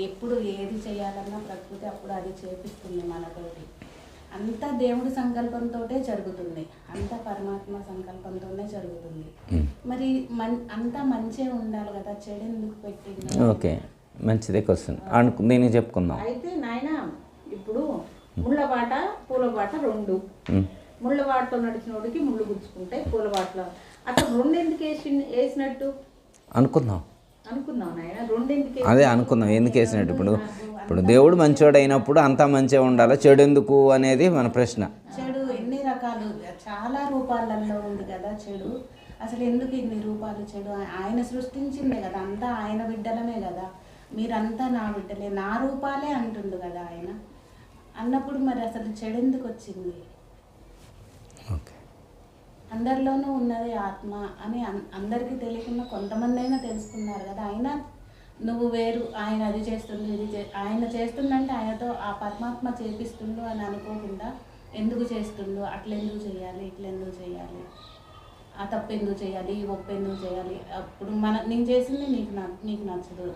ఎప్పుడు ఏది చేయాలన్నా ప్రకృతి అప్పుడు అది చేపిస్తుంది మనతోటి. అంతా దేవుడి సంకల్పంతో జరుగుతుంది, అంతా పరమాత్మ సంకల్పంతోనే జరుగుతుంది. మరి అంతా మంచిగా ఉండాలి కదా, చెడు ఎందుకు పెట్టింది? ఓకే, మంచిదే క్వశ్చన్. దీనికి చెప్పుకుందాం. అయితే నాయన ఇప్పుడు ముళ్ళబాట పూలబాట రెండు, ముళ్ళబాటలో నడిచినోడికి ముళ్ళు గుచ్చుకుంటాయి, పూలబాటలో అట్లా రెండు ఎందుకు వేసినట్టు అనుకుందాం. నాయన రెండు ఎందుకు? అదే అనుకుందాం ఎందుకు వేసినట్టు. ఇప్పుడు దేవుడు మంచివాడు అయినప్పుడు అంతా మంచిగా ఉండాలి, చెడు ఎందుకు అనేది మన ప్రశ్న. చెడు ఎన్ని రకాలు, చాలా రూపాలలో ఉంది కదా చెడు. అసలు ఎందుకు ఇన్ని రూపాలు చెడు? ఆయన సృష్టించిందే కదా, అంతా ఆయన బిడ్డలమే కదా, మీరంతా నా బిడ్డలే, నా రూపాలే అంటుండు కదా ఆయన. అన్నప్పుడు మరి అసలు చెడు ఎందుకు వచ్చింది? ఓకే, అందరిలోనూ ఉన్నది ఆత్మ అని అందరికీ తెలియకుండా కొంతమంది అయినా తెలుసుకున్నారు కదా. అయినా నువ్వు వేరు, ఆయన అది చేస్తుండు ఇది ఆయన చేస్తుండంటే ఆయనతో ఆ పరమాత్మ చేపిస్తుండు అని అనుకోకుండా ఎందుకు చేస్తుండు, అట్లెందుకు చేయాలి, ఇట్లెందుకు చేయాలి, ఆ తప్పు ఎందుకు చేయాలి, ఈ ఒప్పు ఎందుకు చేయాలి? అప్పుడు నేను చేసింది నీకు నచ్చదు,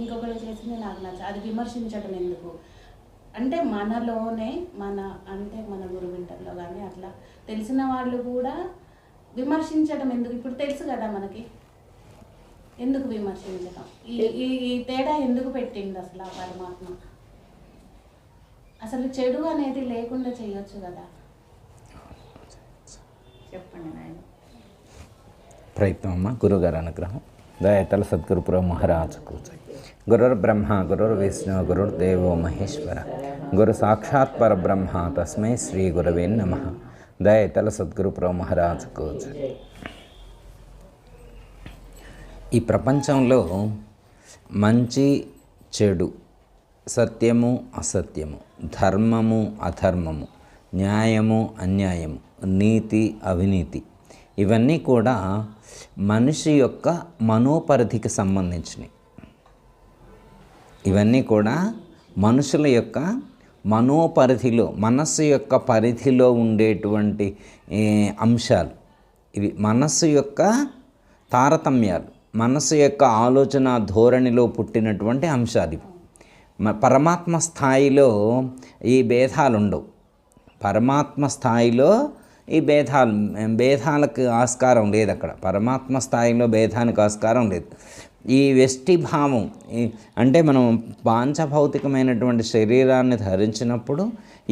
ఇంకొకరు చేసింది నాకు నచ్చదు, అది విమర్శించడం ఎందుకు? అంటే మనలోనే మన గురువింటర్లో కానీ అట్లా తెలిసిన వాళ్ళు కూడా విమర్శించడం ఎందుకు? ఇప్పుడు తెలుసు కదా మనకి, ఎందుకు విమర్శించడం? ఈ తేడా ఎందుకు పెట్టింది అసలు ఆ పరమాత్మ? అసలు చెడు అనేది లేకుండా చేయొచ్చు కదా. చెప్పండి నాయన. ప్రయత్నం అమ్మ. గురుగారు అనుగ్రహం. దయతల సద్గురు ప్రభు మహారాజు కూర్చోయి. గురుర్ బ్రహ్మ గురుర్ విష్ణు గురుర్ దేవో మహేశ్వర, గురు సాక్షాత్ పరబ్రహ్మ తస్మై శ్రీ గురవే నమః. దయతల సద్గురు ప్రభు మహారాజు కూర్చోయి. ఈ ప్రపంచంలో మంచి చెడు, సత్యము అసత్యము, ధర్మము అధర్మము, న్యాయము అన్యాయము, నీతి అవినీతి, ఇవన్నీ కూడా మనిషి యొక్క మనోపరిధికి సంబంధించినవి. ఇవన్నీ కూడా మనుషుల యొక్క మనోపరిధిలో, మనస్సు యొక్క పరిధిలో ఉండేటువంటి అంశాలు. ఇవి మనస్సు యొక్క తారతమ్యాలు, మనస్సు యొక్క ఆలోచన ధోరణిలో పుట్టినటువంటి అంశాలు ఇవి. పరమాత్మ స్థాయిలో ఈ భేదాలు ఉండవు. పరమాత్మ స్థాయిలో ఈ భేదాలకు ఆస్కారం లేదు. అక్కడ పరమాత్మ స్థాయిలో భేదానికి ఆస్కారం లేదు. ఈ వెష్టిభావం అంటే మనం పాంచభౌతికమైనటువంటి శరీరాన్ని ధరించినప్పుడు,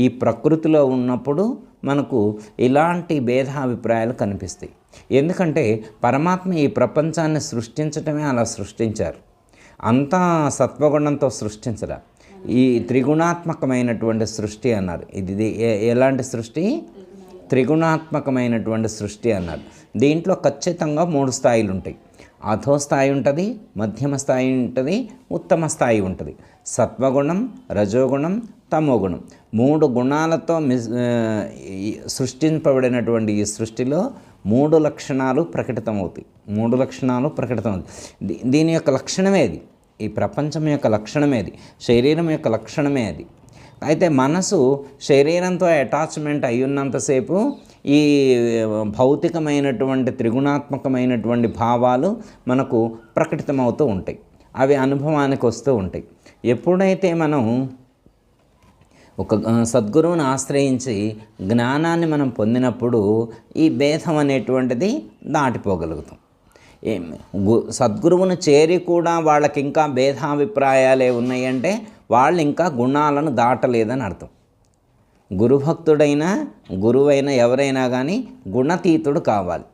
ఈ ప్రకృతిలో ఉన్నప్పుడు మనకు ఇలాంటి భేదాభిప్రాయాలు కనిపిస్తాయి. ఎందుకంటే పరమాత్మ ఈ ప్రపంచాన్ని సృష్టించటమే అలా సృష్టించారు. అంతా సత్వగుణంతో సృష్టించరా. ఈ త్రిగుణాత్మకమైనటువంటి సృష్టి అన్నారు. ఇది ఎలాంటి సృష్టి? త్రిగుణాత్మకమైనటువంటి సృష్టి అన్నారు. దీంట్లో ఖచ్చితంగా 3 స్థాయిలు ఉంటాయి. అధో స్థాయి ఉంటుంది, మధ్యమ స్థాయి ఉంటుంది, ఉత్తమ స్థాయి ఉంటుంది. సత్వగుణం, రజోగుణం, తమోగుణం, 3 గుణాలతో సృష్టింపబడినటువంటి ఈ సృష్టిలో 3 లక్షణాలు ప్రకటితమవుతాయి. 3 లక్షణాలు ప్రకటితమవుతాయి. దీని యొక్క లక్షణమే అది. ఈ ప్రపంచం యొక్క లక్షణమే అది. శరీరం యొక్క లక్షణమే అది. అయితే మనసు శరీరంతో అటాచ్మెంట్ అయ్యున్నంతసేపు ఈ భౌతికమైనటువంటి త్రిగుణాత్మకమైనటువంటి భావాలు మనకు ప్రకటితమవుతూ ఉంటాయి. అవి అనుభవానికి వస్తూ ఉంటాయి. ఎప్పుడైతే మనం ఒక సద్గురువుని ఆశ్రయించి జ్ఞానాన్ని మనం పొందినప్పుడు ఈ భేదం అనేటువంటిది దాటిపోగలుగుతాం. సద్గురువును చేరి కూడా వాళ్ళకి ఇంకా భేదాభిప్రాయాలే ఉన్నాయంటే వాళ్ళు ఇంకా గుణాలను దాటలేదని అర్థం. గురుభక్తుడైనా గురువైనా ఎవరైనా కానీ గుణతీతుడు కావాలి.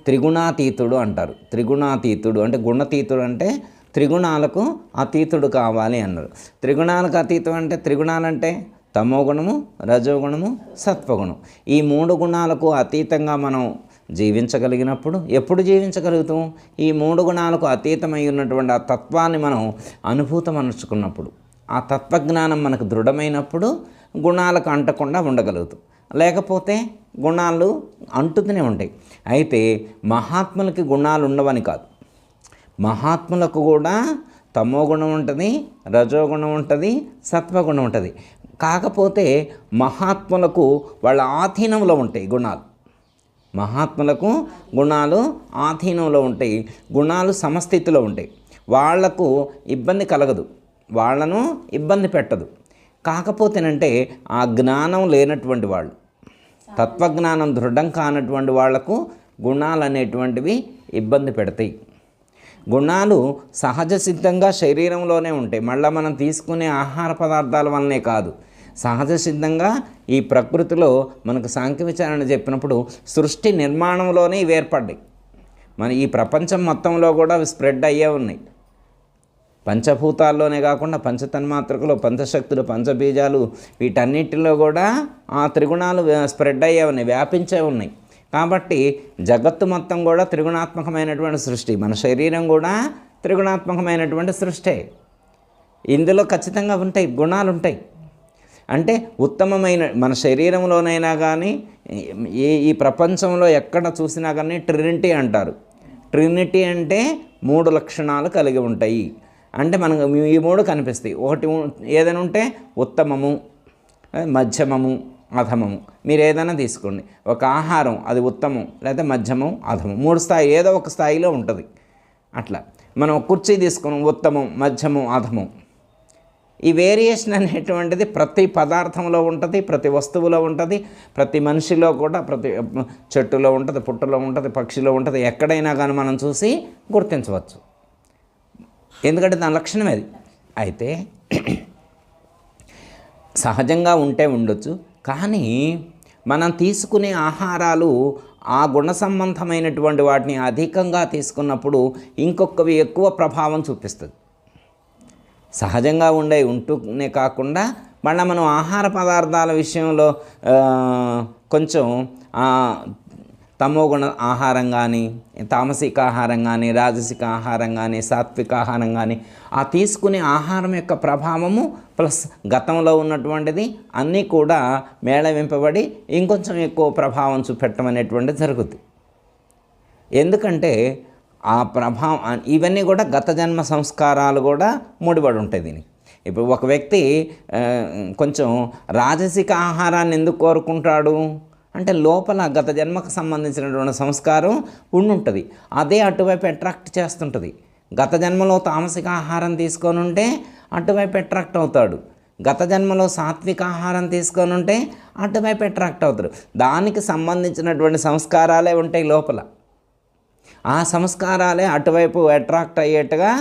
త్రిగుణాతీతుడు అంటారు. త్రిగుణాతీతుడు అంటే గుణతీతుడు అంటే త్రిగుణాలకు అతీతుడు కావాలి అన్నారు. త్రిగుణాలకు అతీతం అంటే త్రిగుణాలంటే తమోగుణము, రజోగుణము, సత్వగుణం. ఈ 3 గుణాలకు అతీతంగా మనం జీవించగలిగినప్పుడు, ఎప్పుడు జీవించగలుగుతాం? ఈ 3 గుణాలకు అతీతమై ఉన్నటువంటి ఆ తత్వాన్ని మనం అనుభూతమనుచుకున్నప్పుడు, ఆ తత్వజ్ఞానం మనకు దృఢమైనప్పుడు గుణాలకు అంటకుండా ఉండగలుగుతాం. లేకపోతే గుణాలు అంటుతూనే ఉంటాయి. అయితే మహాత్ములకి గుణాలు ఉండవని కాదు. మహాత్ములకు కూడా తమోగుణం ఉంటుంది, రజోగుణం ఉంటుంది, సత్వగుణం ఉంటుంది. కాకపోతే మహాత్ములకు వాళ్ళ ఆధీనంలో ఉంటాయి గుణాలు. మహాత్ములకు గుణాలు ఆధీనంలో ఉంటాయి, గుణాలు సమస్థితిలో ఉంటాయి. వాళ్లకు ఇబ్బంది కలగదు, వాళ్ళను ఇబ్బంది పెట్టదు. కాకపోతేనంటే ఆ జ్ఞానం లేనటువంటి వాళ్ళు, తత్వజ్ఞానం దృఢం కానటువంటి వాళ్లకు గుణాలు అనేటువంటివి ఇబ్బంది పెడతాయి. గుణాలు సహజ సిద్ధంగా శరీరంలోనే ఉంటాయి, మళ్ళీ మనం తీసుకునే ఆహార పదార్థాల వల్లనే కాదు. సహజ సిద్ధంగా ఈ ప్రకృతిలో మనకు సాంఖ్య విచారణ చెప్పినప్పుడు సృష్టి నిర్మాణంలోనే ఇవి ఏర్పడ్డాయి. మన ఈ ప్రపంచం మొత్తంలో కూడా అవి స్ప్రెడ్ అయ్యే ఉన్నాయి. పంచభూతాల్లోనే కాకుండా పంచతన్మాత్రకులు, పంచశక్తులు, పంచబీజాలు, వీటన్నిటిలో కూడా ఆ త్రిగుణాలు స్ప్రెడ్ అయ్యే ఉన్నాయి, వ్యాపించే ఉన్నాయి. కాబట్టి జగత్తు మొత్తం కూడా త్రిగుణాత్మకమైనటువంటి సృష్టి. మన శరీరం కూడా త్రిగుణాత్మకమైనటువంటి సృష్టి. ఇందులో ఖచ్చితంగా ఉంటాయి, గుణాలు ఉంటాయి. అంటే ఉత్తమమైన మన శరీరంలోనైనా కానీ ఈ ప్రపంచంలో ఎక్కడ చూసినా కానీ ట్రినిటీ అంటారు. ట్రినిటీ అంటే 3 లక్షణాలు కలిగి ఉంటాయి. అంటే మనకు ఈ 3 కనిపిస్తాయి. ఒకటి ఏదైనా ఉంటే ఉత్తమము, మధ్యమము, అధమము. మీరు ఏదైనా తీసుకోండి, ఒక ఆహారం అది ఉత్తమం లేదా మధ్యమం, అధమం, 3 స్థాయి ఏదో ఒక స్థాయిలో ఉంటుంది. అట్లా మనం కుర్చీ తీసుకున్నాం, ఉత్తమం, మధ్యమం, అధమం. ఈ వేరియేషన్ అనేటువంటిది ప్రతి పదార్థంలో ఉంటుంది, ప్రతి వస్తువులో ఉంటుంది, ప్రతి మనిషిలో కూడా, ప్రతి చెట్టులో ఉంటుంది, పుట్టలో ఉంటుంది, పక్షిలో ఉంటుంది. ఎక్కడైనా కానీ మనం చూసి గుర్తించవచ్చు, ఎందుకంటే దాని లక్షణం అది. అయితే సహజంగా ఉంటే ఉండొచ్చు, కానీ మనం తీసుకునే ఆహారాలు ఆ గుణ సంబంధమైనటువంటి వాటిని అధికంగా తీసుకున్నప్పుడు ఇంకొకవి ఎక్కువ ప్రభావం చూపిస్తుంది. సహజంగా ఉంటూనే కాకుండా మళ్ళీ మనం ఆహార పదార్థాల విషయంలో కొంచెం తమోగుణ ఆహారం కానీ, తామసిక ఆహారం కానీ, రాజసిక ఆహారం కానీ, సాత్విక ఆహారం కానీ, ఆ తీసుకునే ఆహారం యొక్క ప్రభావము ప్లస్ గతంలో ఉన్నటువంటిది అన్నీ కూడా మేళవింపబడి ఇంకొంచెం ఎక్కువ ప్రభావం చూపెట్టడం అనేటువంటిది జరుగుతుంది. ఎందుకంటే ఆ ప్రభావం ఇవన్నీ కూడా గత జన్మ సంస్కారాలు కూడా ముడిపడి ఉంటాయి దీనికి. ఇప్పుడు ఒక వ్యక్తి కొంచెం రాజసిక ఆహారాన్ని ఎందుకు కోరుకుంటాడు అంటే లోపల గత జన్మకు సంబంధించినటువంటి సంస్కారం ఉండుంటుంది, అదే అటువైపు అట్రాక్ట్ చేస్తుంటుంది. గత జన్మలో తామసిక ఆహారం తీసుకొని ఉంటే అటువైపు అట్రాక్ట్ అవుతాడు, గత జన్మలో సాత్విక ఆహారం తీసుకొని ఉంటే అటువైపు అట్రాక్ట్ అవుతాడు. దానికి సంబంధించినటువంటి సంస్కారాలే ఉంటాయి లోపల, ఆ సంస్కారాలే అటువైపు అట్రాక్ట్ అయ్యేట్టుగా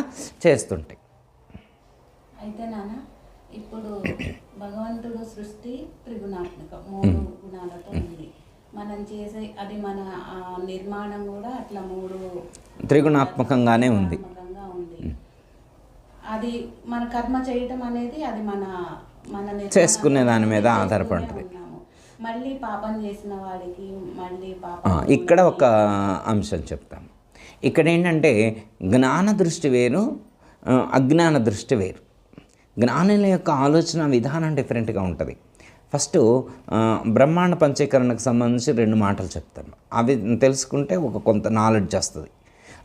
చేస్తుంటాయి. అయితే నాన్న, ఇప్పుడు భగవంతుడు సృష్టి త్రిగుణాత్మక 3 గుణాలతో ఉంది. మనం చేసే అది మన నిర్మాణం కూడా అట్లా 3 త్రిగుణాత్మకంగానే ఉంది. అది మన కర్మ చేయటం అనేది అది మన చేసుకునే దాని మీద ఆధారపడుతుంది. మళ్ళీ పాపం చేసిన వాడికి మళ్ళీ పాపం. ఇక్కడ ఒక అంశం చెప్తాం. ఇక్కడ ఏంటంటే జ్ఞాన దృష్టి వేరు, అజ్ఞాన దృష్టి వేరు. జ్ఞానుల యొక్క ఆలోచన విధానం డిఫరెంట్గా ఉంటుంది. ఫస్ట్ బ్రహ్మాండ పంచీకరణకు సంబంధించి 2 మాటలు చెప్తాను, అవి తెలుసుకుంటే కొంత నాలెడ్జ్ వస్తుంది.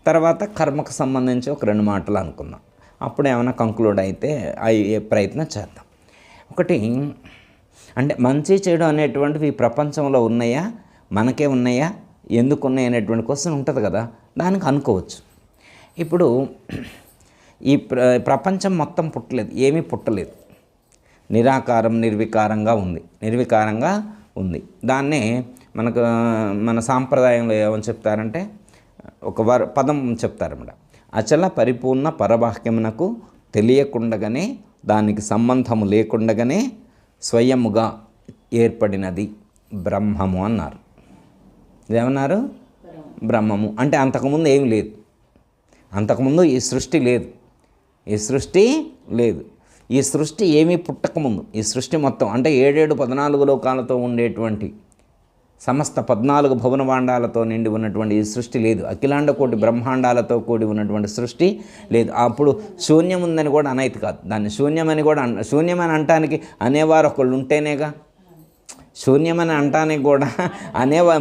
తర్వాత కర్మకు సంబంధించి ఒక 2 మాటలు అనుకుందాం, అప్పుడు ఏమైనా కంక్లూడ్ అయితే అయ్యే ప్రయత్నం చేద్దాం. ఒకటి అంటే మంచి చెడు అనేటువంటివి ఈ ప్రపంచంలో ఉన్నాయా, మనకే ఉన్నాయా, ఎందుకు ఉన్నాయి అనేటువంటి క్వశ్చన్ ఉంటుంది కదా, దానికి అనుకోవచ్చు. ఇప్పుడు ఈ ప్రపంచం మొత్తం పుట్టలేదు, ఏమీ పుట్టలేదు, నిరాకారం నిర్వికారంగా ఉంది. దాన్నే మన సాంప్రదాయంలో ఏమని చెప్తారంటే ఒక పదం చెప్తారన్నమాట, అచల పరిపూర్ణ పరబాహ్యమునకు తెలియకుండగానే, దానికి సంబంధము లేకుండగానే స్వయముగా ఏర్పడినది బ్రహ్మము అన్నారు. ఇదేమన్నారు? బ్రహ్మము. అంటే అంతకుముందు ఏమి లేదు, అంతకుముందు ఈ సృష్టి లేదు, ఈ సృష్టి ఏమీ పుట్టకముందు ఈ సృష్టి మొత్తం అంటే 7 లోకాలతో ఉండేటువంటి సమస్త 14 భువనభాండాలతో నిండి ఉన్నటువంటి ఈ సృష్టి లేదు. అఖిలాండ కోటి బ్రహ్మాండాలతో కూడి ఉన్నటువంటి సృష్టి లేదు. అప్పుడు శూన్యం ఉందని కూడా అనైతి కాదు, దాన్ని శూన్యమని కూడా శూన్యమని అనటానికి అనేవారు ఒకళ్ళు ఉంటేనేగా, శూన్యమని అనటానికి కూడా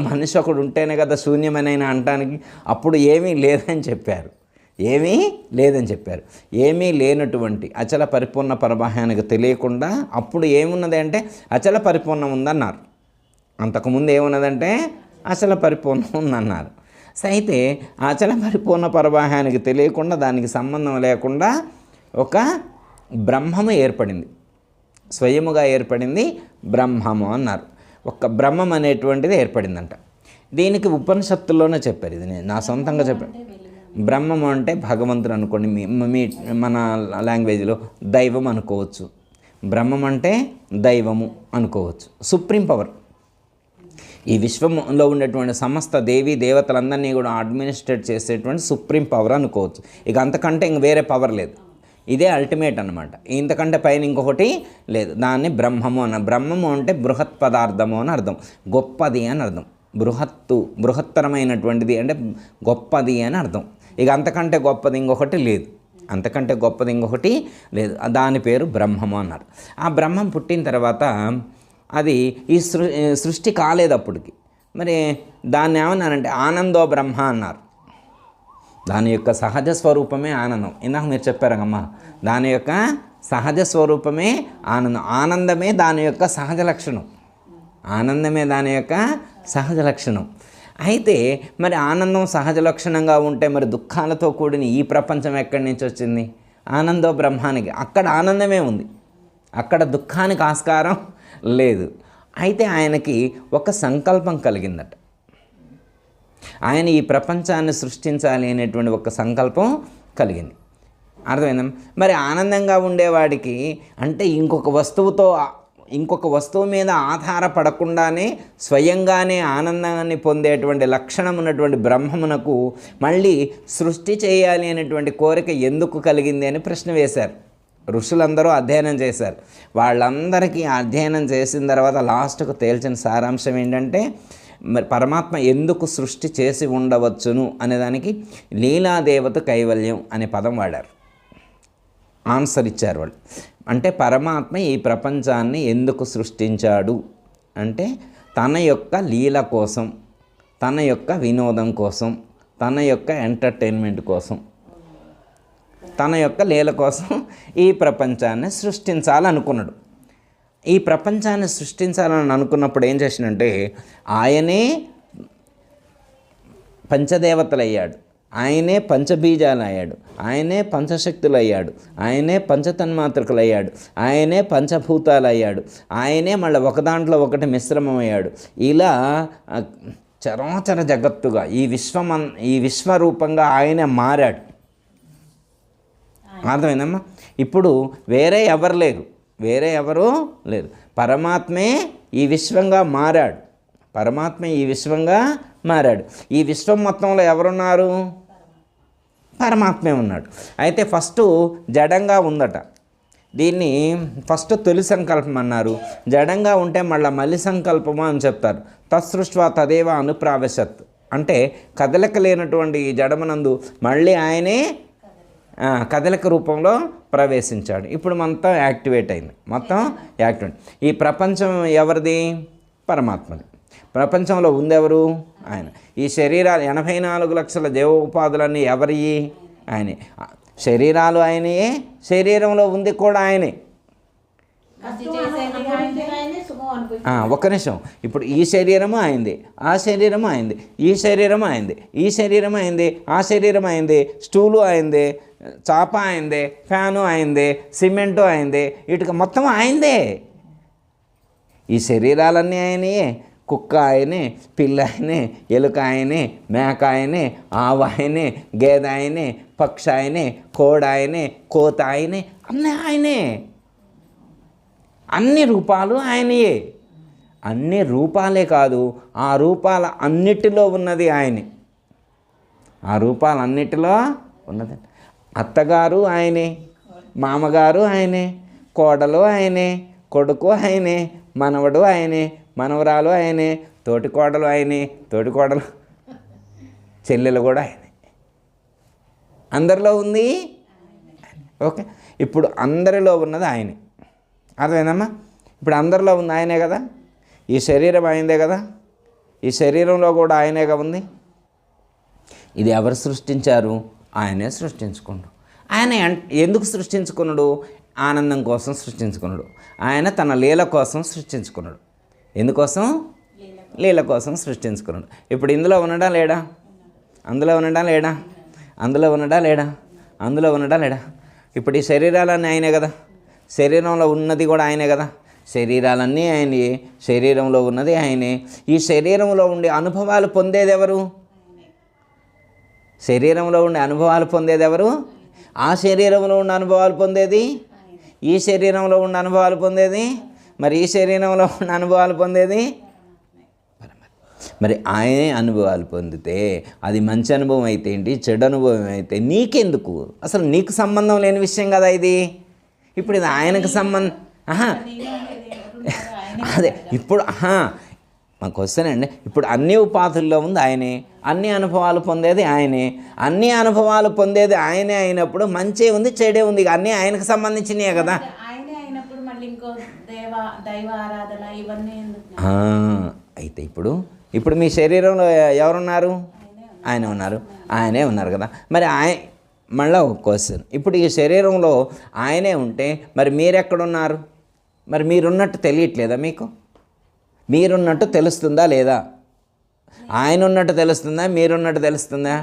మనిషి ఒకడు ఉంటేనే కదా శూన్యమని అనటానికి. అప్పుడు ఏమీ లేదని చెప్పారు, ఏమీ లేనటువంటి అచల పరిపూర్ణ పరబాహ్యానికి తెలియకుండా అప్పుడు ఏమున్నది అంటే అచల పరిపూర్ణం ఉందన్నారు. అంతకుముందు ఏమున్నదంటే అచల పరిపూర్ణం ఉందన్నారు. అయితే అచల పరిపూర్ణ పరబ్రహ్మానికి తెలియకుండా, దానికి సంబంధం లేకుండా ఒక బ్రహ్మము ఏర్పడింది, స్వయముగా ఏర్పడింది బ్రహ్మము అన్నారు. ఒక బ్రహ్మం అనేటువంటిది ఏర్పడిందంట. దీనికి ఉపనిషత్తుల్లోనే చెప్పారు, ఇది నేను నా సొంతంగా చెప్పాను. బ్రహ్మము అంటే భగవంతుడు అనుకోండి, మన లాంగ్వేజ్లో దైవం అనుకోవచ్చు. బ్రహ్మం అంటే దైవము అనుకోవచ్చు, సుప్రీం పవర్. ఈ విశ్వంలో ఉండేటువంటి సమస్త దేవీ దేవతలందరినీ కూడా అడ్మినిస్ట్రేట్ చేసేటువంటి సుప్రీం పవర్ అనుకోవచ్చు. ఇక అంతకంటే ఇంక వేరే పవర్ లేదు, ఇదే అల్టిమేట్ అనమాట. ఇంతకంటే పైన ఇంకొకటి లేదు. దాన్ని బ్రహ్మము బ్రహ్మము అంటే బృహత్ పదార్థము అని అర్థం, గొప్పది అని అర్థం. బృహత్తరమైనటువంటిది అంటే గొప్పది అని అర్థం. ఇక అంతకంటే గొప్పది ఇంకొకటి లేదు, అంతకంటే గొప్పది ఇంకొకటి లేదు. దాని పేరు బ్రహ్మము అన్నారు. ఆ బ్రహ్మం పుట్టిన తర్వాత అది ఈ సృష్టి కాలేదు అప్పటికి. మరి దాన్ని ఏమన్నారంటే ఆనందో బ్రహ్మ అన్నారు. దాని యొక్క సహజ స్వరూపమే ఆనందం. ఇందాక మీరు చెప్పారమ్మా, దాని యొక్క సహజ స్వరూపమే ఆనందం. ఆనందమే దాని యొక్క సహజ లక్షణం, ఆనందమే దాని యొక్క సహజ లక్షణం. అయితే మరి ఆనందం సహజ లక్షణంగా ఉంటే మరి దుఃఖాలతో కూడిన ఈ ప్రపంచం ఎక్కడి నుంచి వచ్చింది? ఆనందో బ్రహ్మానికి. అక్కడ ఆనందమే ఉంది, అక్కడ దుఃఖానికి ఆస్కారం లేదు. అయితే ఆయనకి ఒక సంకల్పం కలిగిందట. ఆయన ఈ ప్రపంచాన్ని సృష్టించాలి అనేటువంటి ఒక సంకల్పం కలిగింది. అర్థమైందా? మరి ఆనందంగా ఉండేవాడికి అంటే ఇంకొక వస్తువు మీద ఆధారపడకుండానే స్వయంగానే ఆనందాన్ని పొందేటువంటి లక్షణం ఉన్నటువంటి బ్రహ్మమునకు మళ్ళీ సృష్టి చేయాలి అనేటువంటి కోరిక ఎందుకు కలిగింది అని ప్రశ్న వేశారు. ఋషులందరూ అధ్యయనం చేశారు. వాళ్ళందరికీ అధ్యయనం చేసిన తర్వాత లాస్ట్కు తేల్చిన సారాంశం ఏంటంటే, మరి పరమాత్మ ఎందుకు సృష్టి చేసి ఉండవచ్చును అనేదానికి లీలాదేవత కైవల్యం అనే పదం వాడారు, ఆన్సర్ ఇచ్చారు వాళ్ళు. అంటే పరమాత్మ ఈ ప్రపంచాన్ని ఎందుకు సృష్టించాడు అంటే తన యొక్క లీల కోసం, తన యొక్క వినోదం కోసం, తన యొక్క ఎంటర్టైన్మెంట్ కోసం, తన యొక్క లీల కోసం ఈ ప్రపంచాన్ని సృష్టించాలనుకున్నాడు. ఈ ప్రపంచాన్ని సృష్టించాలని అనుకున్నప్పుడు ఏం చేసినంటే ఆయనే పంచదేవతలు అయ్యాడు, ఆయనే పంచబీజాలు అయ్యాడు, ఆయనే పంచశక్తులు అయ్యాడు, ఆయనే పంచతన్మాత్రకులు అయ్యాడు, ఆయనే పంచభూతాలు అయ్యాడు, ఆయనే మళ్ళీ ఒక దాంట్లో ఒకటి మిశ్రమం అయ్యాడు. ఇలా చరాచర జగత్తుగా ఈ విశ్వరూపంగా ఆయనే మారాడు. అర్థమైందమ్మా? ఇప్పుడు వేరే ఎవరు లేరు, వేరే ఎవరూ లేరు. పరమాత్మే ఈ విశ్వంగా మారాడు, పరమాత్మే ఈ విశ్వంగా మారాడు. ఈ విశ్వం మొత్తంలో ఎవరున్నారు? పరమాత్మే ఉన్నాడు. అయితే ఫస్ట్ జడంగా ఉందట. దీన్ని ఫస్ట్ తొలి సంకల్పం అన్నారు. జడంగా ఉంటే మళ్ళీ సంకల్పము అని చెప్తారు. తత్సృష్ట్వా తదేవ అనుప్రావశత్ అంటే కదలిక లేనటువంటి ఈ జడమనందు మళ్ళీ ఆయనే కదలిక రూపంలో ప్రవేశించాడు. ఇప్పుడు మొత్తం యాక్టివేట్ అయింది, మొత్తం యాక్టివేట్. ఈ ప్రపంచం ఎవరిది? పరమాత్మది. ప్రపంచంలో ఉందెవరు? ఆయన. ఈ శరీరాలు 84 లక్షల దేవోపాధులన్నీ ఎవరి? ఆయనే. శరీరాలు ఆయనయే, శరీరంలో ఉంది కూడా ఆయనే. ఒక నిమిషం, ఇప్పుడు ఈ శరీరము అయింది, ఆ శరీరము అయింది, ఈ శరీరము అయింది, ఈ శరీరం అయింది, ఆ శరీరం అయింది, స్టూలు అయింది, చాప అయింది, ఫ్యాను అయింది, సిమెంటు అయింది, ఇటుక మొత్తం అయిందే. ఈ శరీరాలన్నీ ఆయనయే. కుక్క ఆయనే, పిల్ల ఆయనే, ఎలుక ఆయనే, మేక ఆయనే, ఆవు ఆయనే, గేదె ఆయనే, పక్షి ఆయనే, కోడ ఆయనే, కోత ఆయనే, అన్నీ ఆయనే. అన్ని రూపాలు ఆయనయే. అన్ని రూపాలే కాదు, ఆ రూపాల అన్నిటిలో ఉన్నది ఆయనే. ఆ రూపాలన్నిటిలో ఉన్నది. అత్తగారు ఆయనే, మామగారు ఆయనే, కోడలు ఆయనే, కొడుకు ఆయనే, మనవడు ఆయనే, మనవరాలు ఆయనే, తోటి కోడలు ఆయనే, తోటి కోడలు చెల్లెలు కూడా ఆయనే. అందరిలో ఉంది. ఓకే, ఇప్పుడు అందరిలో ఉన్నది ఆయనే. అర్థమైందమ్మా? ఇప్పుడు అందరిలో ఉంది ఆయనే కదా. ఈ శరీరం ఆయనదే కదా, ఈ శరీరంలో కూడా ఆయనేగా ఉంది. ఇది ఎవరు సృష్టించారు? ఆయనే సృష్టించుకున్నాడు. ఆయన ఎందుకు సృష్టించుకున్నాడు? ఆనందం కోసం సృష్టించుకున్నాడు. ఆయన తన లీల కోసం సృష్టించుకున్నాడు. ఎందుకోసం? లీల కోసం సృష్టించుకున్నాడు. ఇప్పుడు ఇందులో ఉన్నాడా లేడా? అందులో ఉన్నాడా లేడా? అందులో ఉన్నాడా లేడా? అందులో ఉన్నాడా లేడా? ఇప్పుడు ఈ శరీరాలన్నీ ఆయనే కదా, శరీరంలో ఉన్నది కూడా ఆయనే కదా, శరీరాలన్నీ ఆయనే, శరీరంలో ఉన్నది ఆయనే. ఈ శరీరంలో ఉండే అనుభవాలు పొందేది ఎవరు? శరీరంలో ఉండే అనుభవాలు పొందేది ఎవరు? ఆ శరీరంలో ఉన్న అనుభవాలు పొందేది, ఈ శరీరంలో ఉన్న అనుభవాలు పొందేది, మరి ఈ శరీరంలో ఉన్న అనుభవాలు పొందేది మరి ఆయనే అనుభవాలు పొందితే అది మంచి అనుభవం అయితే ఏంటి, చెడు అనుభవం అయితే నీకెందుకు? అసలు నీకు సంబంధం లేని విషయం కదా ఇది. ఇప్పుడు ఇది ఆయనకు సంబంధం. అదే ఇప్పుడు మాకు వస్తేనండి, ఇప్పుడు అన్ని ఉపాధుల్లో ఉంది ఆయనే, అన్ని అనుభవాలు పొందేది ఆయనే, అన్ని అనుభవాలు పొందేది ఆయనే అయినప్పుడు మంచి ఉంది చెడే ఉంది, అన్నీ ఆయనకు సంబంధించినవే కదా. ఆయనే అయినప్పుడు మళ్ళీ ఇంకో దైవ ఆరాధన ఇవన్నీ ఎందుకు? అయితే ఇప్పుడు మీ శరీరంలో ఎవరున్నారు? ఆయనే ఉన్నారు, ఆయనే ఉన్నారు కదా. మరి మళ్ళీ ఒక క్వశ్చన్, ఇప్పుడు ఈ శరీరంలో ఆయనే ఉంటే మరి మీరెక్కడున్నారు? మరి మీరున్నట్టు తెలియట్లేదా మీకు? మీరున్నట్టు తెలుస్తుందా లేదా? ఆయన ఉన్నట్టు తెలుస్తుందా, మీరున్నట్టు తెలుస్తుందా?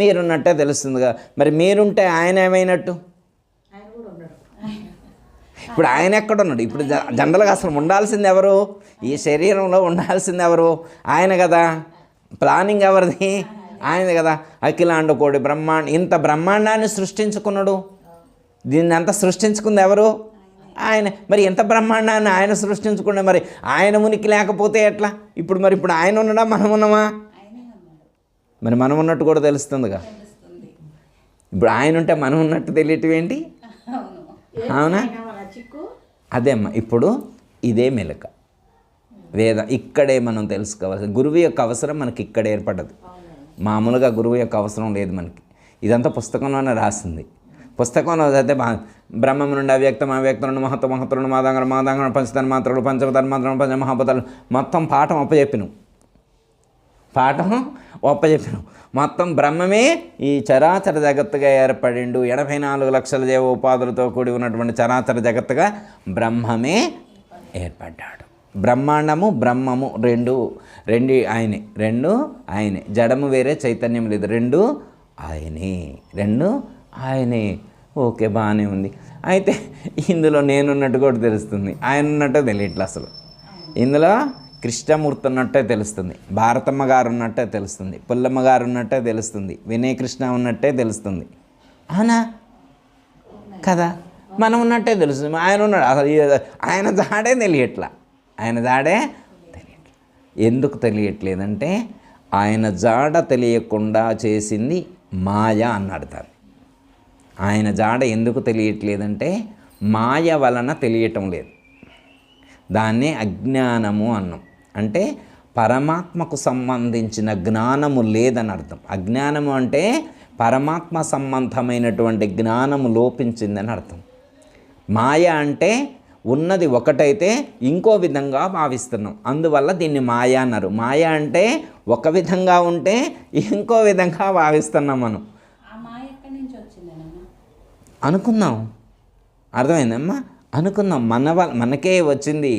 మీరున్నట్టే తెలుస్తుందిగా. మరి మీరుంటే ఆయన ఏమైనట్టు? ఇప్పుడు ఆయన ఎక్కడున్నాడు? ఇప్పుడు జనరల్గా అసలు ఉండాల్సింది ఎవరు? ఈ శరీరంలో ఉండాల్సింది ఎవరు? ఆయన కదా. ప్లానింగ్ ఎవరిది? ఆయనది కదా. అఖిలాండ కోటి ఇంత బ్రహ్మాండాన్ని సృష్టించుకున్నాడు. దీన్ని అంతా సృష్టించుకుంది ఎవరు? ఆయన. మరి ఎంత బ్రహ్మాండాన్ని ఆయన సృష్టించుకున్నా మరి ఆయన ఉనికి లేకపోతే ఎట్లా? ఇప్పుడు ఆయన ఉన్నాడా, మనం ఉన్నామా? మరి మనం ఉన్నట్టు కూడా తెలుస్తుందిగా. ఇప్పుడు ఆయన ఉంటే మనం ఉన్నట్టు తెలియటం ఏంటి? అవునా? అదేమ్మా, ఇప్పుడు ఇదే మెలక ఇక్కడే మనం తెలుసుకోవాలి. గురువు యొక్క అవసరం మనకి ఇక్కడ ఏర్పడదు. మామూలుగా గురువు యొక్క అవసరం లేదు మనకి. ఇదంతా పుస్తకంలోనే రాసింది. పుస్తకంలో అయితే బ్రహ్మం నుండి అవ్యక్తం, అవ్యక్తం నుండి మహత్వ, మహత్వం నుండి మాదాంగం, మాదాంగం పంచతన్మాత్రలు, పంచతన్మాత్రలు, పంచమహాభూతాలు, మొత్తం పాఠం అప్పచెప్పిను. మొత్తం బ్రహ్మమే ఈ చరాచర జగత్తుగా ఏర్పడిండు. 84 లక్షల జీవ ఉపాధులతో కూడి ఉన్నటువంటి చరాచర జగత్తుగా బ్రహ్మమే ఏర్పడ్డాడు. బ్రహ్మాండము బ్రహ్మము రెండు ఆయనే. జడము వేరే, చైతన్యం లేదు, రెండు ఆయనే. ఓకే, బాగానే ఉంది. అయితే ఇందులో నేనున్నట్టు కూడా తెలుస్తుంది, ఆయన ఉన్నట్టే తెలియట్లే అసలు. ఇందులో కృష్ణమూర్తి ఉన్నట్టే తెలుస్తుంది, భారతమ్మ గారు ఉన్నట్టే తెలుస్తుంది, పుల్లమ్మ గారు ఉన్నట్టే తెలుస్తుంది, వినయ కృష్ణ ఉన్నట్టే తెలుస్తుంది. అవునా కదా? మనం ఉన్నట్టే తెలుస్తుంది. ఆయన ఉన్నాడు అసలు, ఆయన జాడే తెలియట్లా. ఎందుకు తెలియట్లేదంటే ఆయన జాడ తెలియకుండా చేసింది మాయ అన్నాడు దాన్ని. ఆయన జాడ ఎందుకు తెలియట్లేదంటే మాయ వలన తెలియటం లేదు. దాన్నే అజ్ఞానము అన్నాం. అంటే పరమాత్మకు సంబంధించిన జ్ఞానము లేదని అర్థం. అజ్ఞానము అంటే పరమాత్మ సంబంధమైనటువంటి జ్ఞానము లోపించిందని అర్థం. మాయ అంటే ఉన్నది ఒకటైతే ఇంకో విధంగా భావిస్తున్నాం, అందువల్ల దీన్ని మాయ అన్నారు. మాయ అంటే ఒక విధంగా ఉంటే ఇంకో విధంగా భావిస్తున్నాం మనం. అనుకుందాం, అర్థమైందమ్మా? అనుకుందాం, మనకే వచ్చింది.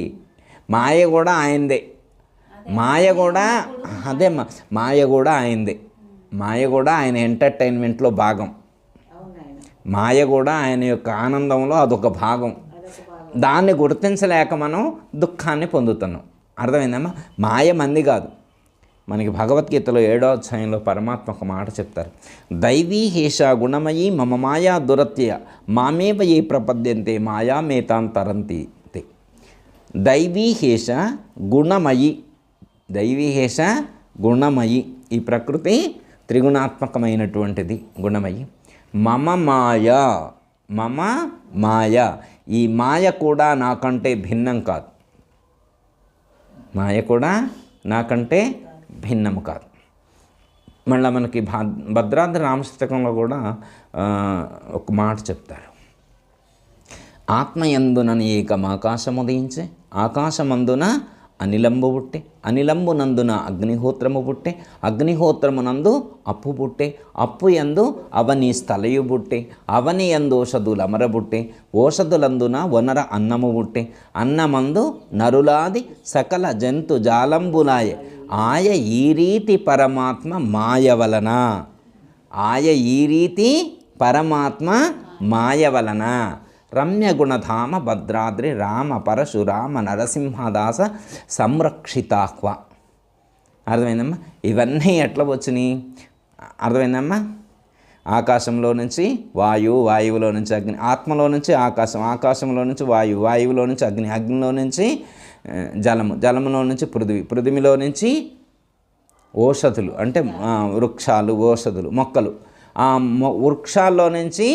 మాయ కూడా ఆయనదే. మాయ కూడా ఆయనదే. మాయ కూడా ఆయన ఎంటర్టైన్మెంట్లో భాగం. మాయ కూడా ఆయన యొక్క ఆనందంలో అదొక భాగం. దాన్ని గుర్తించలేక మనం దుఃఖాన్ని పొందుతున్నాం. అర్థమైందమ్మా? మాయ మంది కాదు. మనకి భగవద్గీతలో 7వ అధ్యాయంలో పరమాత్మ ఒక మాట చెప్తారు. దైవీ హేష గుణమయీ మమ మాయా దురత్య మామేవ ఏ ప్రపద్యంతే మాయా మేతాం తరంతి. దైవీ హేష గుణమయి. ఈ ప్రకృతి త్రిగుణాత్మకమైనటువంటిది, గుణమయి. మమ మాయ. ఈ మాయ కూడా నాకంటే భిన్నం కాదు. భిన్నము కాదు. మళ్ళీ మనకి భద్రాద్రి రామశతకంలో కూడా ఒక మాట చెప్తారు. ఆత్మయందున ఏకం ఆకాశముదయించే, ఆకాశమందున అనిలంబు పుట్టే, అనిలంబునందున అగ్నిహోత్రము పుట్టే, అగ్నిహోత్రమునందు అప్పు పుట్టే, అప్పు యందు అవని స్థలయు పుట్టే, అవని యందు ఓషధులు అమర పుట్టే, ఓషధులందున వనర అన్నము పుట్టే, అన్నమందు నరులాది సకల జంతు జాలంబులాయ, ఆయ ఈ రీతి పరమాత్మ మాయ వలన, ఆయ ఈ రీతి పరమాత్మ మాయ వలన, రమ్యగుణధామ భద్రాద్రి రామ పరశురామ నరసింహదాస సంరక్షితాహ్వ. అర్థమైందమ్మా? ఇవన్నీ ఎట్లా వచ్చినాయి? అర్థమైందమ్మా? ఆకాశంలో నుంచి వాయువు, వాయువులో నుంచి అగ్ని, ఆత్మలో నుంచి ఆకాశం, ఆకాశంలో నుంచి వాయువు, వాయువులో నుంచి అగ్ని, అగ్నిలో నుంచి జలము, జలములో నుంచి పృథివీ, పృథివీలో నుంచి ఓషధులు అంటే వృక్షాలు, ఓషధులు మొక్కలు, ఆ వృక్షాల్లో నుంచి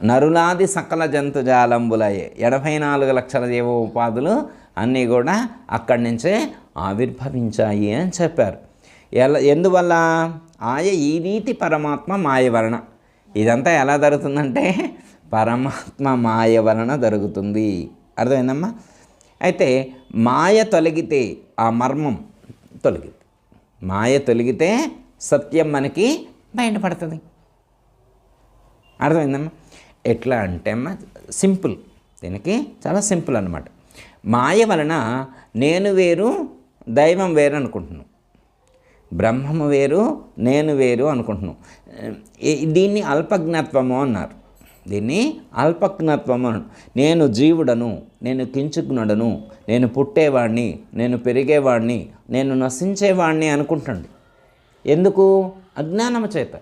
నరులాది సకల జంతుజాలంబులయ్యే 84 లక్షల జీవోపాధులు అన్నీ కూడా అక్కడి నుంచే ఆవిర్భవించాయి అని చెప్పారు. ఎందువల్ల? ఆయ ఈ రీతి పరమాత్మ మాయ వలన. ఇదంతా ఎలా జరుగుతుందంటే పరమాత్మ మాయ వలన జరుగుతుంది. అర్థమైందమ్మా? అయితే మాయ తొలగితే ఆ మర్మం తొలగితే, మాయ తొలగితే సత్యం మనకి బయటపడుతుంది. అర్థమైందమ్మా? ఎట్లా అంటే అమ్మా సింపుల్, దీనికి చాలా సింపుల్ అన్నమాట. మాయ వలన నేను వేరు దైవం వేరు అనుకుంటున్నాను, బ్రహ్మము వేరు నేను వేరు అనుకుంటున్నాను. దీన్ని అల్పజ్ఞత్వము అన్నారు. దీన్ని అల్పజ్ఞత్వము అన్నారు. నేను జీవుడను, నేను కించుజ్ఞుడను, నేను పుట్టేవాడిని, నేను పెరిగేవాడిని, నేను నశించేవాడిని అనుకుంటాండి. ఎందుకు? అజ్ఞానము చేత,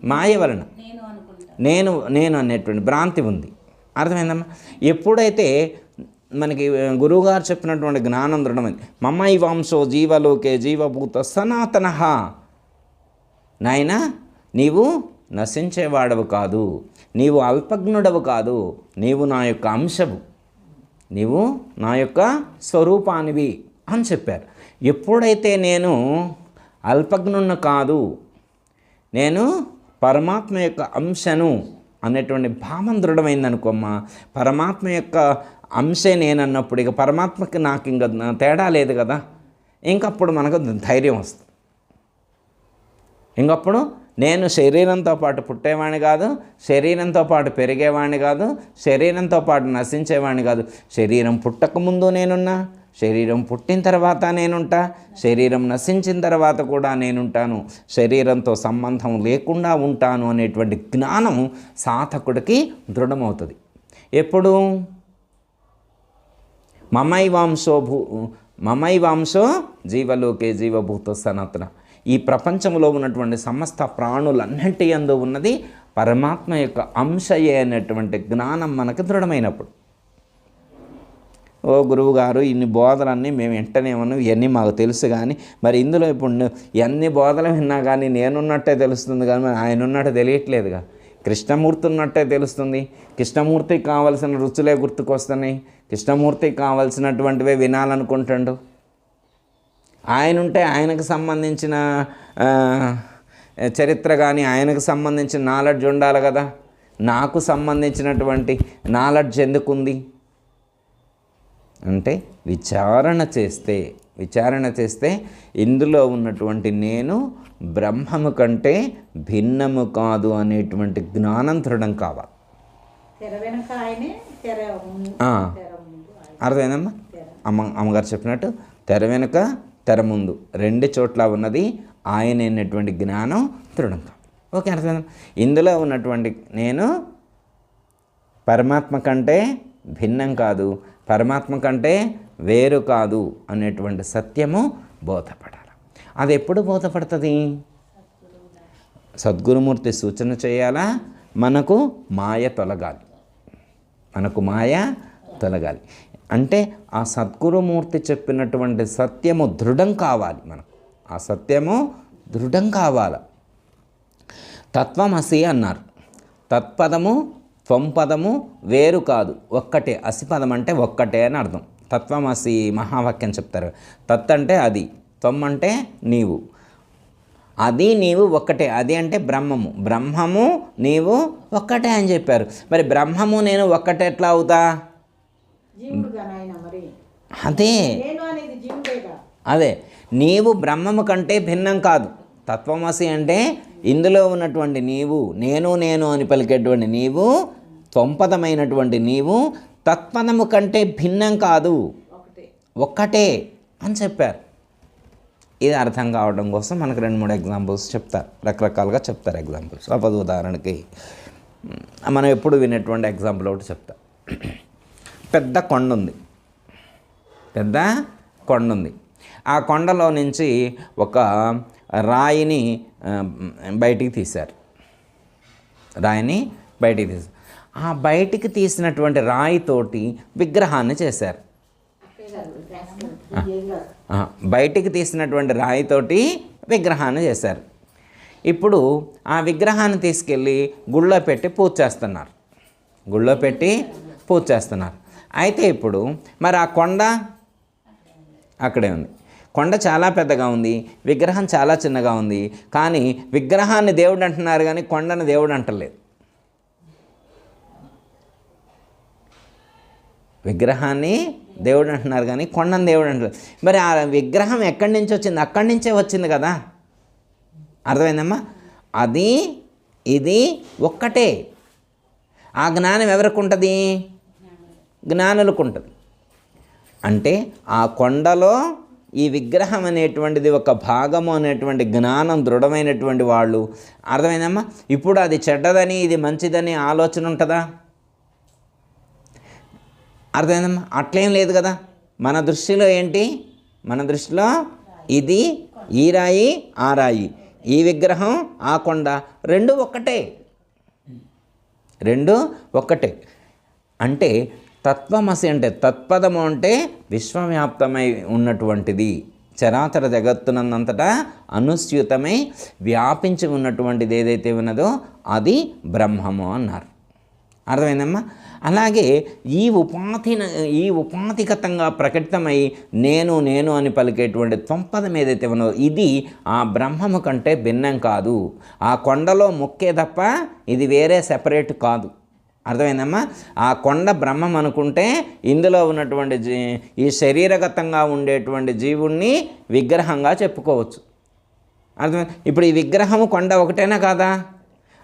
మాయ వలన నేను నేను అనేటువంటి భ్రాంతి ఉంది. అర్థమైందమ్మా? ఎప్పుడైతే మనకి గురువుగారు చెప్పినటువంటి జ్ఞానం దృఢమైంది, మమైవాంశో జీవలోకే జీవభూత సనాతన, నాయన నీవు నశించేవాడవు కాదు, నీవు అల్పజ్ఞుడవు కాదు, నీవు నా యొక్క అంశవు, నీవు నా యొక్క స్వరూపానివి అని చెప్పారు. ఎప్పుడైతే నేను అల్పజ్ఞున్న కాదు, నేను పరమాత్మ యొక్క అంశను అనేటువంటి భావం దృఢమైందనుకోమ్మా, పరమాత్మ యొక్క అంశే నేనన్నప్పుడు ఇక పరమాత్మకి నాకు ఇంకా తేడా లేదు కదా, ఇంకప్పుడు మనకు ధైర్యం వస్తుంది. ఇంకప్పుడు నేను శరీరంతో పాటు పుట్టేవాడిని కాదు, శరీరంతో పాటు పెరిగేవాడిని కాదు, శరీరంతో పాటు నశించేవాడిని కాదు. శరీరం పుట్టకముందు నేనున్నా, శరీరం పుట్టిన తర్వాత నేనుంటా, శరీరం నశించిన తర్వాత కూడా నేనుంటాను, శరీరంతో సంబంధం లేకుండా ఉంటాను అనేటువంటి జ్ఞానం సాధకుడికి దృఢమవుతుంది. ఎప్పుడు? మమైవాంశో జీవలోకే జీవభూత సనాతన. ఈ ప్రపంచంలో ఉన్నటువంటి సమస్త ప్రాణులన్నింటి యందు ఉన్నది పరమాత్మ యొక్క అంశయే అనేటువంటి జ్ఞానం మనకు దృఢమైనప్పుడు. ఓ గురువుగారు ఇన్ని బోధలన్నీ మేము వింటనేమన్నా, ఇవన్నీ మాకు తెలుసు, కానీ మరి ఇందులో ఇప్పుడు ఎన్ని బోధలు విన్నా కానీ నేనున్నట్టే తెలుస్తుంది, కానీ మరి ఆయన ఉన్నట్టు తెలియట్లేదుగా. కృష్ణమూర్తి ఉన్నట్టే తెలుస్తుంది, కృష్ణమూర్తికి కావలసిన రుచులే గుర్తుకొస్తున్నాయి, కృష్ణమూర్తికి కావలసినటువంటివే వినాలనుకుంటాడు. ఆయన ఉంటే ఆయనకు సంబంధించిన చరిత్ర కానీ ఆయనకు సంబంధించిన నాలెడ్జ్ ఉండాలి కదా, నాకు సంబంధించినటువంటి నాలెడ్జ్ ఎందుకుంది అంటే విచారణ చేస్తే ఇందులో ఉన్నటువంటి నేను బ్రహ్మము కంటే భిన్నము కాదు అనేటువంటి జ్ఞానం దృఢం కావాలి. అర్థమైందమ్మా? అమ్మగారు చెప్పినట్టు తెర వెనుక తెర ముందు రెండు చోట్ల ఉన్నది ఆయన అనేటువంటి జ్ఞానం దృఢం కావాలి. ఓకే, అర్థమైందమ్మా? ఇందులో ఉన్నటువంటి నేను పరమాత్మ కంటే భిన్నం కాదు, పరమాత్మ కంటే వేరు కాదు అనేటువంటి సత్యము బోధపడాలి. అది ఎప్పుడు బోధపడుతుంది? సద్గురుమూర్తి సూచన చేయాలా, మనకు మాయ తొలగాలి, అంటే ఆ సద్గురుమూర్తి చెప్పినటువంటి సత్యము దృఢం కావాలి. మనకు ఆ సత్యము దృఢం కావాలి. తత్వమసి అన్నారు. తత్పదము త్వంపదము వేరు కాదు, ఒక్కటే. అసిపదం అంటే ఒక్కటే అని అర్థం. తత్వమసి మహావాక్యం చెప్తారు. తత్ అంటే అది, త్వం అంటే నీవు, అది నీవు ఒక్కటే. అది అంటే బ్రహ్మము, బ్రహ్మము నీవు ఒక్కటే అని చెప్పారు. మరి బ్రహ్మము నేను ఒక్కటే ఎట్లా అవుతా? అదే నేను అనేది జీవుడేగా. అదే నీవు బ్రహ్మము కంటే భిన్నం కాదు. తత్వమసి అంటే ఇందులో ఉన్నటువంటి నీవు, నేను నేను అని పలికేటువంటి నీవు, త్వంపదమైనటువంటి నీవు తత్పదము కంటే భిన్నం కాదు, ఒక్కటే అని చెప్పారు. ఇది అర్థం కావడం కోసం మనకు 2-3 ఎగ్జాంపుల్స్ చెప్తారు, రకరకాలుగా చెప్తారు ఎగ్జాంపుల్స్. సపోజ్ ఉదాహరణకి మనం ఎప్పుడు వినేటువంటి ఎగ్జాంపుల్ ఒకటి చెప్తా. పెద్ద కొండ ఉంది, పెద్ద కొండ ఉంది. ఆ కొండలో నుంచి ఒక రాయిని బయటికి తీశారు, రాయిని బయటికి తీశారు. ఆ బయటికి తీసినటువంటి రాయితోటి విగ్రహాన్ని చేశారు. బయటికి తీసినటువంటి రాయితోటి విగ్రహాన్ని చేశారు. ఇప్పుడు ఆ విగ్రహాన్ని తీసుకెళ్ళి గుళ్ళో పెట్టి పూజ చేస్తున్నారు, గుళ్ళో పెట్టి పూజ చేస్తున్నారు. అయితే ఇప్పుడు మరి ఆ కొండ అక్కడే ఉంది. కొండ చాలా పెద్దగా ఉంది, విగ్రహం చాలా చిన్నగా ఉంది. కానీ విగ్రహాన్ని దేవుడు అంటున్నారు కానీ కొండను దేవుడు అంటలేదు. విగ్రహాన్ని దేవుడు అంటున్నారు కానీ కొండను దేవుడు అంటలేదు. మరి ఆ విగ్రహం ఎక్కడి నుంచి వచ్చింది? అక్కడి నుంచే వచ్చింది కదా. అర్థమైందమ్మా? అది ఇది ఒక్కటే. ఆ జ్ఞానం ఎవరికి ఉంటుంది? జ్ఞానులకు ఉంటుంది. అంటే ఆ కొండలో ఈ విగ్రహం అనేటువంటిది ఒక భాగము అనేటువంటి జ్ఞానం దృఢమైనటువంటి వాళ్ళు. అర్థమైందమ్మా? ఇప్పుడు అది చెడ్డదని ఇది మంచిదని ఆలోచన ఉంటుందా? అర్థమైందమ్మా? అట్లేం లేదు కదా. మన దృష్టిలో ఏంటి? మన దృష్టిలో ఇది ఈ రాయి ఆ రాయి, ఈ విగ్రహం ఆ కొండ, రెండు ఒక్కటే, రెండు ఒక్కటే. అంటే తత్వమసి అంటే తత్పదము అంటే విశ్వవ్యాప్తమై ఉన్నటువంటిది, చరాచర జగత్తునంతటా అనుస్యూతమై వ్యాపించి ఉన్నటువంటిది ఏదైతే ఉన్నదో అది బ్రహ్మము అన్నారు. అర్థమైందమ్మా? అలాగే ఈ ఉపాధిగతంగా ప్రకటితమై నేను నేను అని పలికేటువంటి త్వంపదం ఏదైతే ఉన్నదో ఇది ఆ బ్రహ్మము కంటే భిన్నం కాదు. ఆ కొండలో ముక్కే తప్ప ఇది వేరే సెపరేట్ కాదు. అర్థమైందమ్మా? ఆ కొండ బ్రహ్మం అనుకుంటే ఇందులో ఉన్నటువంటి ఈ శరీరగతంగా ఉండేటువంటి జీవుణ్ణి విగ్రహంగా చెప్పుకోవచ్చు. అర్థమైంది? ఇప్పుడు ఈ విగ్రహము కొండ ఒకటేనా కాదా?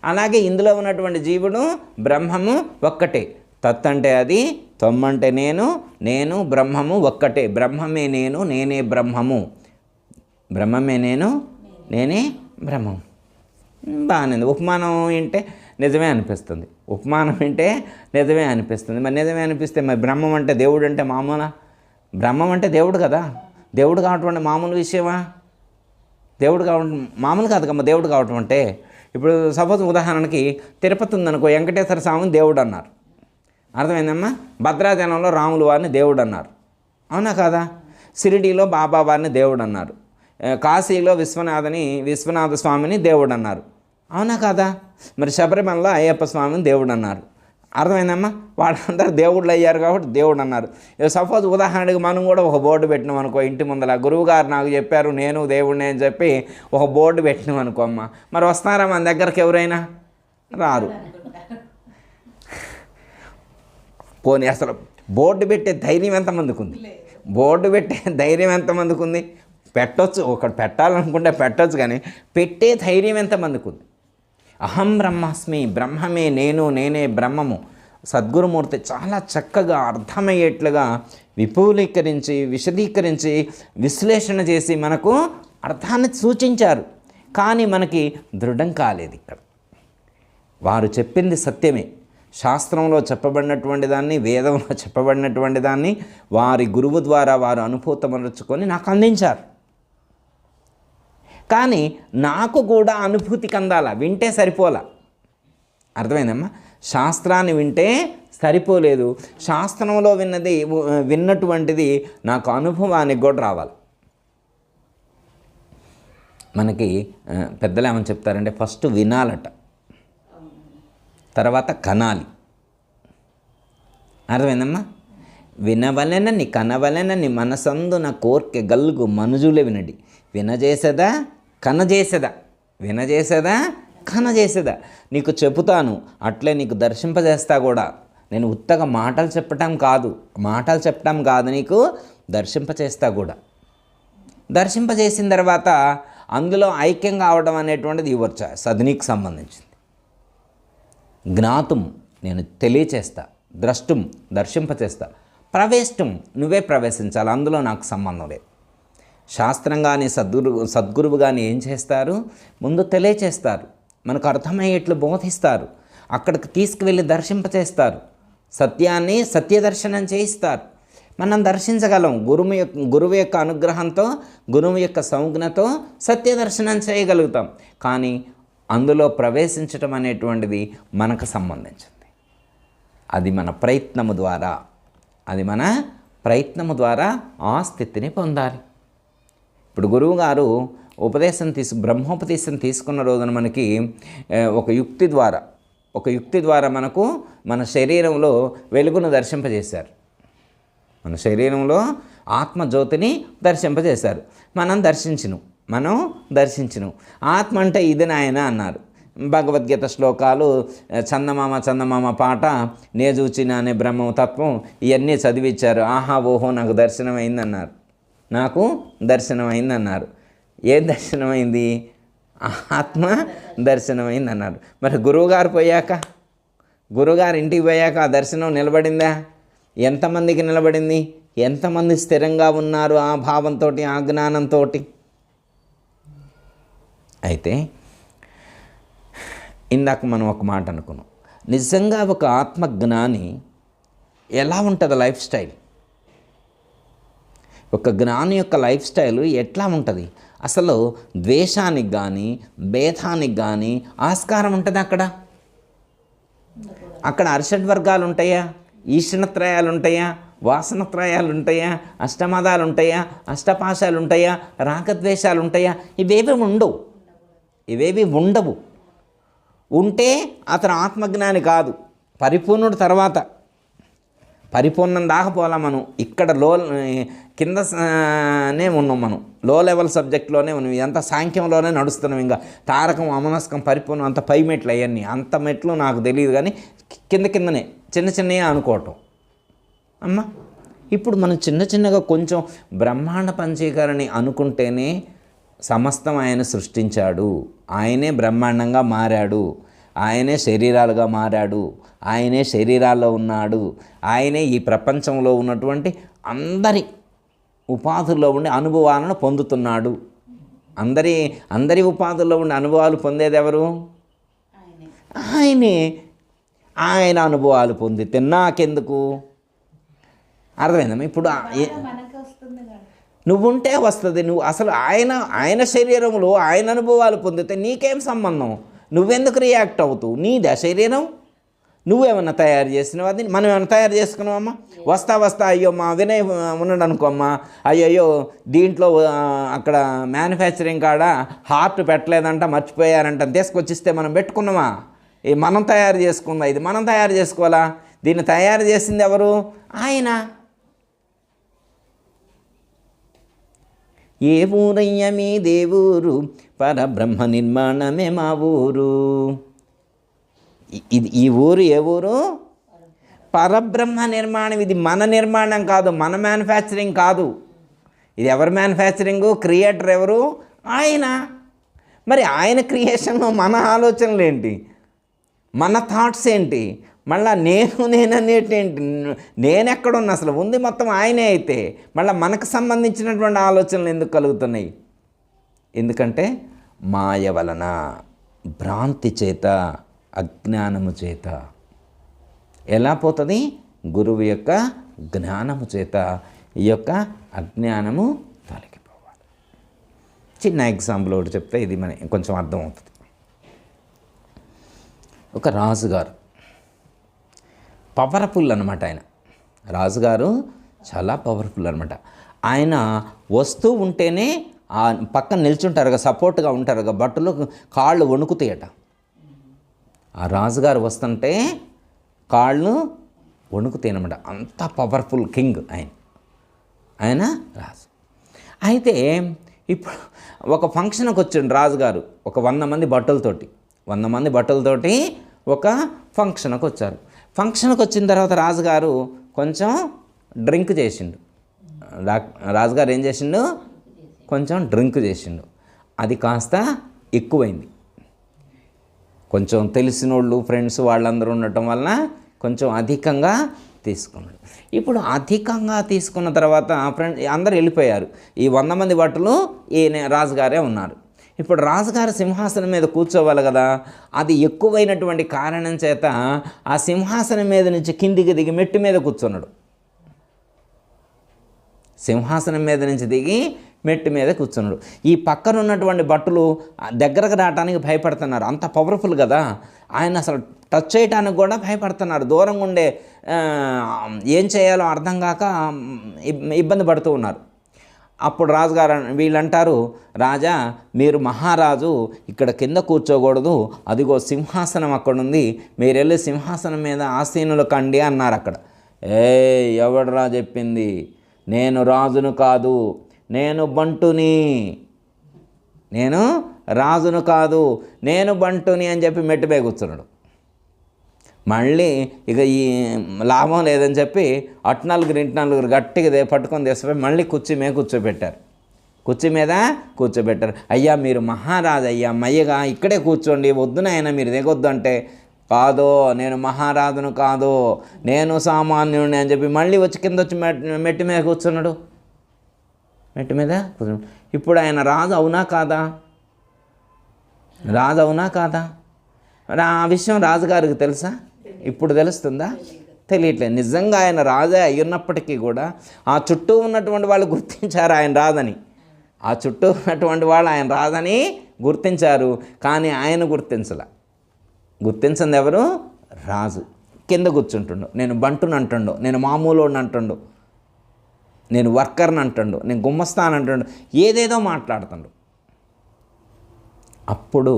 అలాగే ఇందులో ఉన్నటువంటి జీవుడు బ్రహ్మము ఒక్కటే. తత్ అంటే అది, త్వం అంటే నేను, నేను బ్రహ్మము ఒక్కటే. బ్రహ్మమే నేను, నేనే బ్రహ్మము. బ్రహ్మమే నేను, నేనే బ్రహ్మము. బాగానే ఉంది. ఉపమానం వింటే నిజమే అనిపిస్తుంది, ఉపమానం వింటే నిజమే అనిపిస్తుంది. మరి నిజమే అనిపిస్తే మరి బ్రహ్మం అంటే దేవుడు అంటే మామూలా? బ్రహ్మం అంటే దేవుడు కదా. దేవుడు కావటం మామూలు విషయమా? దేవుడు కావడం మామూలు కాదు కమ్మ. దేవుడు కావటం అంటే ఇప్పుడు సపోజ్ ఉదాహరణకి తిరుపతి ఉందనుకో, వెంకటేశ్వర స్వామిని దేవుడు అన్నారు. అర్థమైందమ్మా? భద్రాచలంలో రాములు వారిని దేవుడు అన్నారు. అవునా కాదా? షిరిడీలో బాబా వారిని దేవుడు అన్నారు. కాశీలో విశ్వనాథ స్వామిని దేవుడు అన్నారు. అవునా కాదా? మరి శబరిమలలో అయ్యప్ప స్వామిని దేవుడు అన్నారు. అర్థమైందమ్మా? వాళ్ళందరూ దేవుళ్ళు అయ్యారు కాబట్టి దేవుడు అన్నారు. సపోజ్ ఉదాహరణకి మనం కూడా ఒక బోర్డు పెట్టినాం అనుకో, ఇంటి ముందర గురువు గారు నాకు చెప్పారు నేను దేవుడిని అని చెప్పి ఒక బోర్డు పెట్టినాం అనుకో అమ్మ, మరి వస్తారా మన దగ్గరికి? ఎవరైనా రారు. పోనీ అసలు బోర్డు పెట్టే ధైర్యం ఎంతమందికి ఉంది? బోర్డు పెట్టే ధైర్యం ఎంతమందికి ఉంది? పెట్టొచ్చు, ఒకటి పెట్టాలనుకుంటే పెట్టొచ్చు, కానీ పెట్టే ధైర్యం ఎంతమందికి ఉంది? అహం బ్రహ్మాస్మి, బ్రహ్మమే నేను, నేనే బ్రహ్మము. సద్గురుమూర్తి చాలా చక్కగా అర్థమయ్యేట్లుగా విపులీకరించి విశదీకరించి విశ్లేషణ చేసి మనకు అర్థాన్ని సూచించారు. కానీ మనకి దృఢం కాలేదు. ఇక్కడ వారు చెప్పింది సత్యమే. శాస్త్రంలో చెప్పబడినటువంటి దాన్ని, వేదంలో చెప్పబడినటువంటి దాన్ని వారి గురువు ద్వారా వారు అనుభూతమరుచుకొని నాకు అందించారు. కానీ నాకు కూడా అనుభూతికి అందాల, వింటే సరిపోలా. అర్థమైందమ్మా? శాస్త్రాన్ని వింటే సరిపోలేదు, శాస్త్రంలో విన్నటువంటిది నాకు అనుభవానికి కూడా రావాలి. మనకి పెద్దలు ఏమని చెప్తారంటే ఫస్ట్ వినాలట, తర్వాత కనాలి. అర్థమైందమ్మా? వినవలెనని కనవలెనని మనసందున కోర్కె గల్గు మనుజులే వినడి. వినజేసేదా కనజేసేదా, వినజేసేదా కనజేసేదా. నీకు చెబుతాను, అట్లే నీకు దర్శింపజేస్తా కూడా. నేను ఉత్తగా మాటలు చెప్పటం కాదు నీకు దర్శింపచేస్తా కూడా. దర్శింపజేసిన తర్వాత అందులో ఐక్యం కావడం అనేటువంటిది యువర్ చాయిస్, అది నీకు సంబంధించింది. జ్ఞాతుం నేను తెలియచేస్తా, ద్రష్టుం దర్శింపచేస్తా, ప్రవేష్టం నువ్వే ప్రవేశించాలి, అందులో నాకు సంబంధం లేదు. శాస్త్రం కానీ సద్గురువు కానీ ఏం చేస్తారు, ముందు తెలియచేస్తారు, మనకు అర్థమయ్యేట్లు బోధిస్తారు, అక్కడికి తీసుకువెళ్ళి దర్శింపచేస్తారు, సత్యాన్ని సత్యదర్శనం చేయిస్తారు. మనం దర్శించగలం. గురువు యొక్క అనుగ్రహంతో, గురువు యొక్క సంజ్ఞతో సత్యదర్శనం చేయగలుగుతాం. కానీ అందులో ప్రవేశించటం అనేటువంటిది మనకు సంబంధించింది. అది మన ప్రయత్నము ద్వారా ఆ స్థితిని పొందాలి. ఇప్పుడు గురువుగారు బ్రహ్మోపదేశం తీసుకున్న రోజున మనకి ఒక యుక్తి ద్వారా మనకు మన శరీరంలో వెలుగును దర్శింపజేశారు. మన శరీరంలో ఆత్మజ్యోతిని దర్శింపజేశారు. మనం దర్శించిను. ఆత్మ అంటే ఇది నాయన అన్నారు. భగవద్గీత శ్లోకాలు, చందమామ పాట, నేజూచిన అనే బ్రహ్మతత్వం ఇవన్నీ చదివించారు. ఆహా ఓహో నాకు దర్శనమైందన్నారు. ఏం దర్శనమైంది? ఆత్మ దర్శనమైందన్నారు. మరి గురువుగారు ఇంటికి పోయాక ఆ దర్శనం నిలబడిందా? ఎంతమందికి నిలబడింది? ఎంతమంది స్థిరంగా ఉన్నారు ఆ భావంతో, ఆ జ్ఞానంతో? అయితే ఇందాక మనం ఒక మాట అనుకున్నాం, నిజంగా ఒక ఆత్మజ్ఞాని ఎలా ఉంటుంది లైఫ్ స్టైల్? ఒక జ్ఞాని యొక్క లైఫ్ స్టైల్ ఎట్లా ఉంటుంది? అసలు ద్వేషానికి కానీ భేదానికి కానీ ఆస్కారం ఉంటుంది అక్కడ అరిషడ్ వర్గాలు ఉంటాయా? ఈషణత్రయాలు ఉంటాయా? వాసనత్రయాలు ఉంటాయా? అష్టమదాలు ఉంటాయా? అష్టపాశాలు ఉంటాయా? రాగద్వేషాలు ఉంటాయా? ఇవేవి ఉండవు. ఉంటే అతను ఆత్మజ్ఞాని కాదు, పరిపూర్ణుడు. తర్వాత పరిపూర్ణం దాకపోలా మనం ఇక్కడ కిందనే ఉన్నాం, మనం లో లెవెల్ సబ్జెక్ట్లోనే ఉన్నాం. ఇదంతా సాంఖ్యంలోనే నడుస్తున్నాం. ఇంకా తారకం అమనస్కం పరిపూర్ణం అంత పై మెట్లు అవన్నీ, అంత మెట్లు నాకు తెలియదు. కానీ కిందనే చిన్నవి అనుకోవటం. ఇప్పుడు మనం చిన్నగా కొంచెం బ్రహ్మాండ పంచీకరణి అనుకుంటేనే సమస్తం ఆయన సృష్టించాడు, ఆయనే బ్రహ్మాండంగా మారాడు, ఆయనే శరీరాలుగా మారాడు, ఆయనే శరీరాల్లో ఉన్నాడు, ఆయనే ఈ ప్రపంచంలో ఉన్నటువంటి అందరి ఉపాధుల్లో ఉండి అనుభవాలను పొందుతున్నాడు. అందరి ఉపాధుల్లో ఉండి అనుభవాలు పొందేది ఎవరు? ఆయనే. ఆయన అనుభవాలు పొందితే నాకెందుకు? అర్థమైందమ్మా? ఇప్పుడు నువ్వుంటే వస్తుంది. నువ్వు అసలు ఆయన శరీరంలో ఆయన అనుభవాలు పొందితే నీకేం సంబంధం? నువ్వెందుకు రియాక్ట్ అవుతావు? నీదా శరీరం? నువ్వేమన్నా తయారు చేసినావు? అది మనం ఏమన్నా తయారు చేసుకున్నావమ్మా? వస్తా అయ్యో మా వినయ్ ఉన్నాడు అనుకో అమ్మా, అయ్యో దీంట్లో అక్కడ మ్యానుఫ్యాక్చరింగ్ కాడ హార్ట్ పెట్టలేదంట, మర్చిపోయారంట, తీసుకొచ్చిస్తే మనం పెట్టుకున్నామా? మనం తయారు చేసుకుందా? ఇది మనం తయారు చేసుకోవాలా? దీన్ని తయారు చేసింది ఎవరు? ఆయన. ఏ ఊరయ్య మీ దేవురు, పరబ్రహ్మ నిర్మాణమే మా ఊరు. ఈ ఊరు ఏ ఊరు? పరబ్రహ్మ నిర్మాణం. ఇది మన నిర్మాణం కాదు, మన మ్యానుఫ్యాక్చరింగ్ కాదు. ఇది ఎవరి మ్యానుఫ్యాక్చరింగు? క్రియేటర్ ఎవరు? ఆయన. మరి ఆయన క్రియేషన్లో మన ఆలోచనలు ఏంటి? మన థాట్స్ ఏంటి? మళ్ళీ నేననేటి ఏంటి? నేనెక్కడున్నా? అసలు ఉంది మొత్తం ఆయనే. అయితే మళ్ళీ మనకు సంబంధించినటువంటి ఆలోచనలు ఎందుకు కలుగుతున్నాయి? ఎందుకంటే మాయ వలన, భ్రాంతి చేత, అజ్ఞానము చేత. ఎలా పోతుంది? గురువు యొక్క జ్ఞానము చేత ఈ యొక్క అజ్ఞానము తొలగిపోవాలి. చిన్న ఎగ్జాంపుల్ ఒకటి చెప్తే ఇది మన కొంచెం అర్థమవుతుంది. ఒక రాజుగారు, పవర్ఫుల్ అనమాట. ఆయన రాజుగారు చాలా పవర్ఫుల్ అనమాట. ఆయన వస్తూ ఉంటేనే పక్కన నిల్చుంటారు కదా, సపోర్ట్గా ఉంటారు కదా, బట్టలు కాళ్ళు వణుకుతాయట. ఆ రాజుగారు వస్తుంటే కాళ్ళు వణుకుతాయి అనమాట. అంత పవర్ఫుల్ కింగ్ ఆయన రాజు. అయితే ఇప్పుడు ఒక ఫంక్షన్కి వచ్చిండు రాజుగారు, ఒక 100 మంది బట్టలతోటి ఒక ఫంక్షన్కి వచ్చారు. ఫంక్షన్కి వచ్చిన తర్వాత రాజుగారు కొంచెం డ్రింక్ చేసిండు. రాజుగారు ఏం చేసిండు, కొంచెం డ్రింక్ చేసిండు. అది కాస్త ఎక్కువైంది. కొంచెం తెలిసిన వాళ్ళు ఫ్రెండ్స్ వాళ్ళందరూ ఉండటం వలన కొంచెం అధికంగా తీసుకున్నాడు. ఇప్పుడు అధికంగా తీసుకున్న తర్వాత అందరూ వెళ్ళిపోయారు. ఈ 100 మంది భటులు ఈయన రాజుగారే ఉన్నారు. ఇప్పుడు రాజుగారు సింహాసనం మీద కూర్చోవాలి కదా, అది ఎక్కువైనటువంటి కారణం చేత ఆ సింహాసనం మీద నుంచి కిందికి దిగి మెట్టు మీద కూర్చున్నాడు. సింహాసనం మీద నుంచి దిగి మెట్టు మీద కూర్చున్నాడు. ఈ పక్కన ఉన్నటువంటి భటులు దగ్గరకు రావడానికి భయపడుతున్నారు. అంత పవర్ఫుల్ కదా, ఆయన అసలు టచ్ చేయడానికి కూడా భయపడుతున్నారు. దూరంగా ఉండే ఏం చేయాలో అర్థం కాక ఇబ్బంది పడుతూ ఉన్నారు. అప్పుడు రాజుగారు వీళ్ళంటారు, రాజా మీరు మహారాజు, ఇక్కడ కింద కూర్చోకూడదు, అదిగో సింహాసనం అక్కడ ఉంది, మీరు వెళ్ళి సింహాసనం మీద ఆసీనులు కండి అన్నారు. అక్కడ ఎవడురా చెప్పింది, నేను రాజును కాదు, నేను బంటుని, నేను రాజును కాదు, నేను బంటుని అని చెప్పి మెట్టుపై కూర్చున్నాడు. మళ్ళీ ఇక ఈ లాభం లేదని చెప్పి అటు నలుగురు గట్టిగా పట్టుకొని తీసుకుపోయి మళ్ళీ కుర్చీ మీద కూర్చోబెట్టారు. కుర్చీ మీద కూర్చోబెట్టారు. అయ్యా మీరు మహారాజు అయ్యా, మయ్యగా ఇక్కడే కూర్చోండి, వద్దు నాయన మీరు దిగొద్దు అంటే, కాదు నేను మహారాజును కాదు, నేను సామాన్యుడిని అని చెప్పి మళ్ళీ వచ్చి కింద వచ్చి మెట్టు మీద కూర్చున్నాడు. మెట్టు మీద కూర్చున్నాడు. ఇప్పుడు ఆయన రాజు అవునా కాదా, రాజు అవునా కాదా? మరి ఆ విషయం రాజుగారికి తెలుసా? ఇప్పుడు తెలుస్తుందా? తెలియట్లేదు. నిజంగా ఆయన రాజే అయ్యున్నప్పటికీ కూడా ఆ చుట్టూ ఉన్నటువంటి వాళ్ళు గుర్తించారు ఆయన రాదని. ఆ చుట్టూ ఉన్నటువంటి వాళ్ళు ఆయన రాదని గుర్తించారు, కానీ ఆయన గుర్తించింది ఎవరు? రాజు. కింద కూర్చుంటుండు, నేను బంటుని అంటుండు, నేను మామూలుని అంటుండు, నేను వర్కర్ని అంటుండు, నేను గుమ్మస్తాను అంటుండు, ఏదేదో మాట్లాడుతుండు. అప్పుడు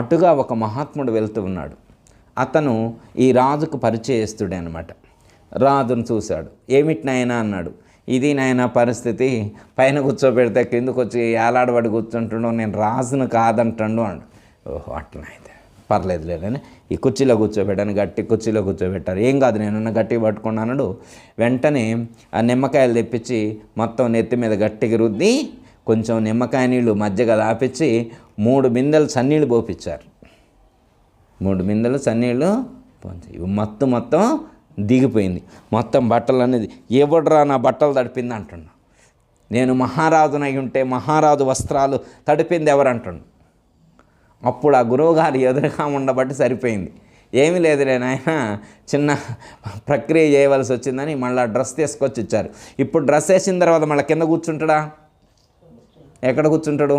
అటుగా ఒక మహాత్ముడు వెళ్తూ ఉన్నాడు. అతను ఈ రాజుకు పరిచయస్తుడే అనమాట. రాజును చూశాడు. ఏమిటి నాయనా అన్నాడు. ఇది నాయన పరిస్థితి, పైన కూర్చోబెడితే కిందకు వచ్చి ఏలాడబడి కూర్చుంటుండో, నేను రాజును కాదంటుండు అన్నాడు. ఓహో అట్లా అయితే పర్లేదు లేదని ఈ కుర్చీలో కూర్చోబెట్టాను, గట్టి కుర్చీలో కూర్చోబెట్టారు. ఏం కాదు నేనున్న గట్టిగా పట్టుకున్నాడు. వెంటనే ఆ నిమ్మకాయలు తెప్పించి మొత్తం నెత్తి మీద గట్టిగా రుద్ది కొంచెం నిమ్మకాయ నీళ్ళు మజ్జిగ దాపించి 3 బిందెలు చన్నీళ్ళు పోపించారు. 3 బిందెలు చన్నీళ్ళు పోయింది. మొత్తం దిగిపోయింది. మొత్తం బట్టలు అనేది, ఎవడ్రా నా బట్టలు తడిపింది అంటున్నా. నేను మహారాజునై ఉంటే మహారాజు వస్త్రాలు తడిపింది ఎవరంటున్నా. అప్పుడు ఆ గురువుగారు ఎదురుగా ఉండబట్టి సరిపోయింది. ఏమీ లేదులే నాయన, చిన్న ప్రక్రియ చేయవలసి వచ్చిందని మళ్ళీ డ్రెస్ తీసుకొచ్చి ఇచ్చారు. ఇప్పుడు డ్రెస్ వేసిన తర్వాత మళ్ళీ కింద కూర్చుంటాడా? ఎక్కడ కూర్చుంటాడు?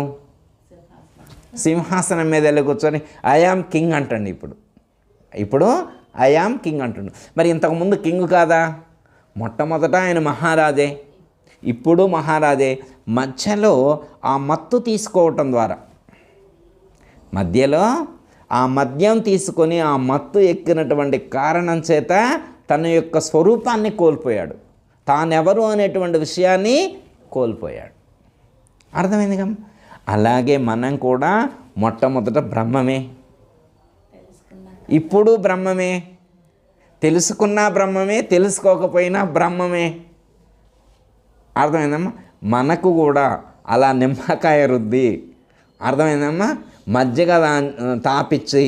సింహాసనం మీద వెళ్ళి కూర్చొని ఐఆమ్ కింగ్ అంటండి. ఇప్పుడు ఐఆమ్ కింగ్ అంటుండు. మరి ఇంతకుముందు కింగ్ కాదా? మొట్టమొదట ఆయన మహారాజే, ఇప్పుడు మహారాజే. మధ్యలో ఆ మత్తు తీసుకోవటం ద్వారా, మధ్యలో ఆ మద్యం తీసుకొని ఆ మత్తు ఎక్కినటువంటి కారణం చేత తన యొక్క స్వరూపాన్ని కోల్పోయాడు, తానెవరు అనేటువంటి విషయాన్ని కోల్పోయాడు. అర్థమైందిగా? అలాగే మనం కూడా మొట్టమొదట బ్రహ్మమే, ఇప్పుడు బ్రహ్మమే, తెలుసుకున్నా బ్రహ్మమే, తెలుసుకోకపోయినా బ్రహ్మమే. అర్థమైందమ్మా? మనకు కూడా అలా నిమ్మకాయ రుద్ది, అర్థమైందమ్మా, మజ్జిగ తాపిచ్చి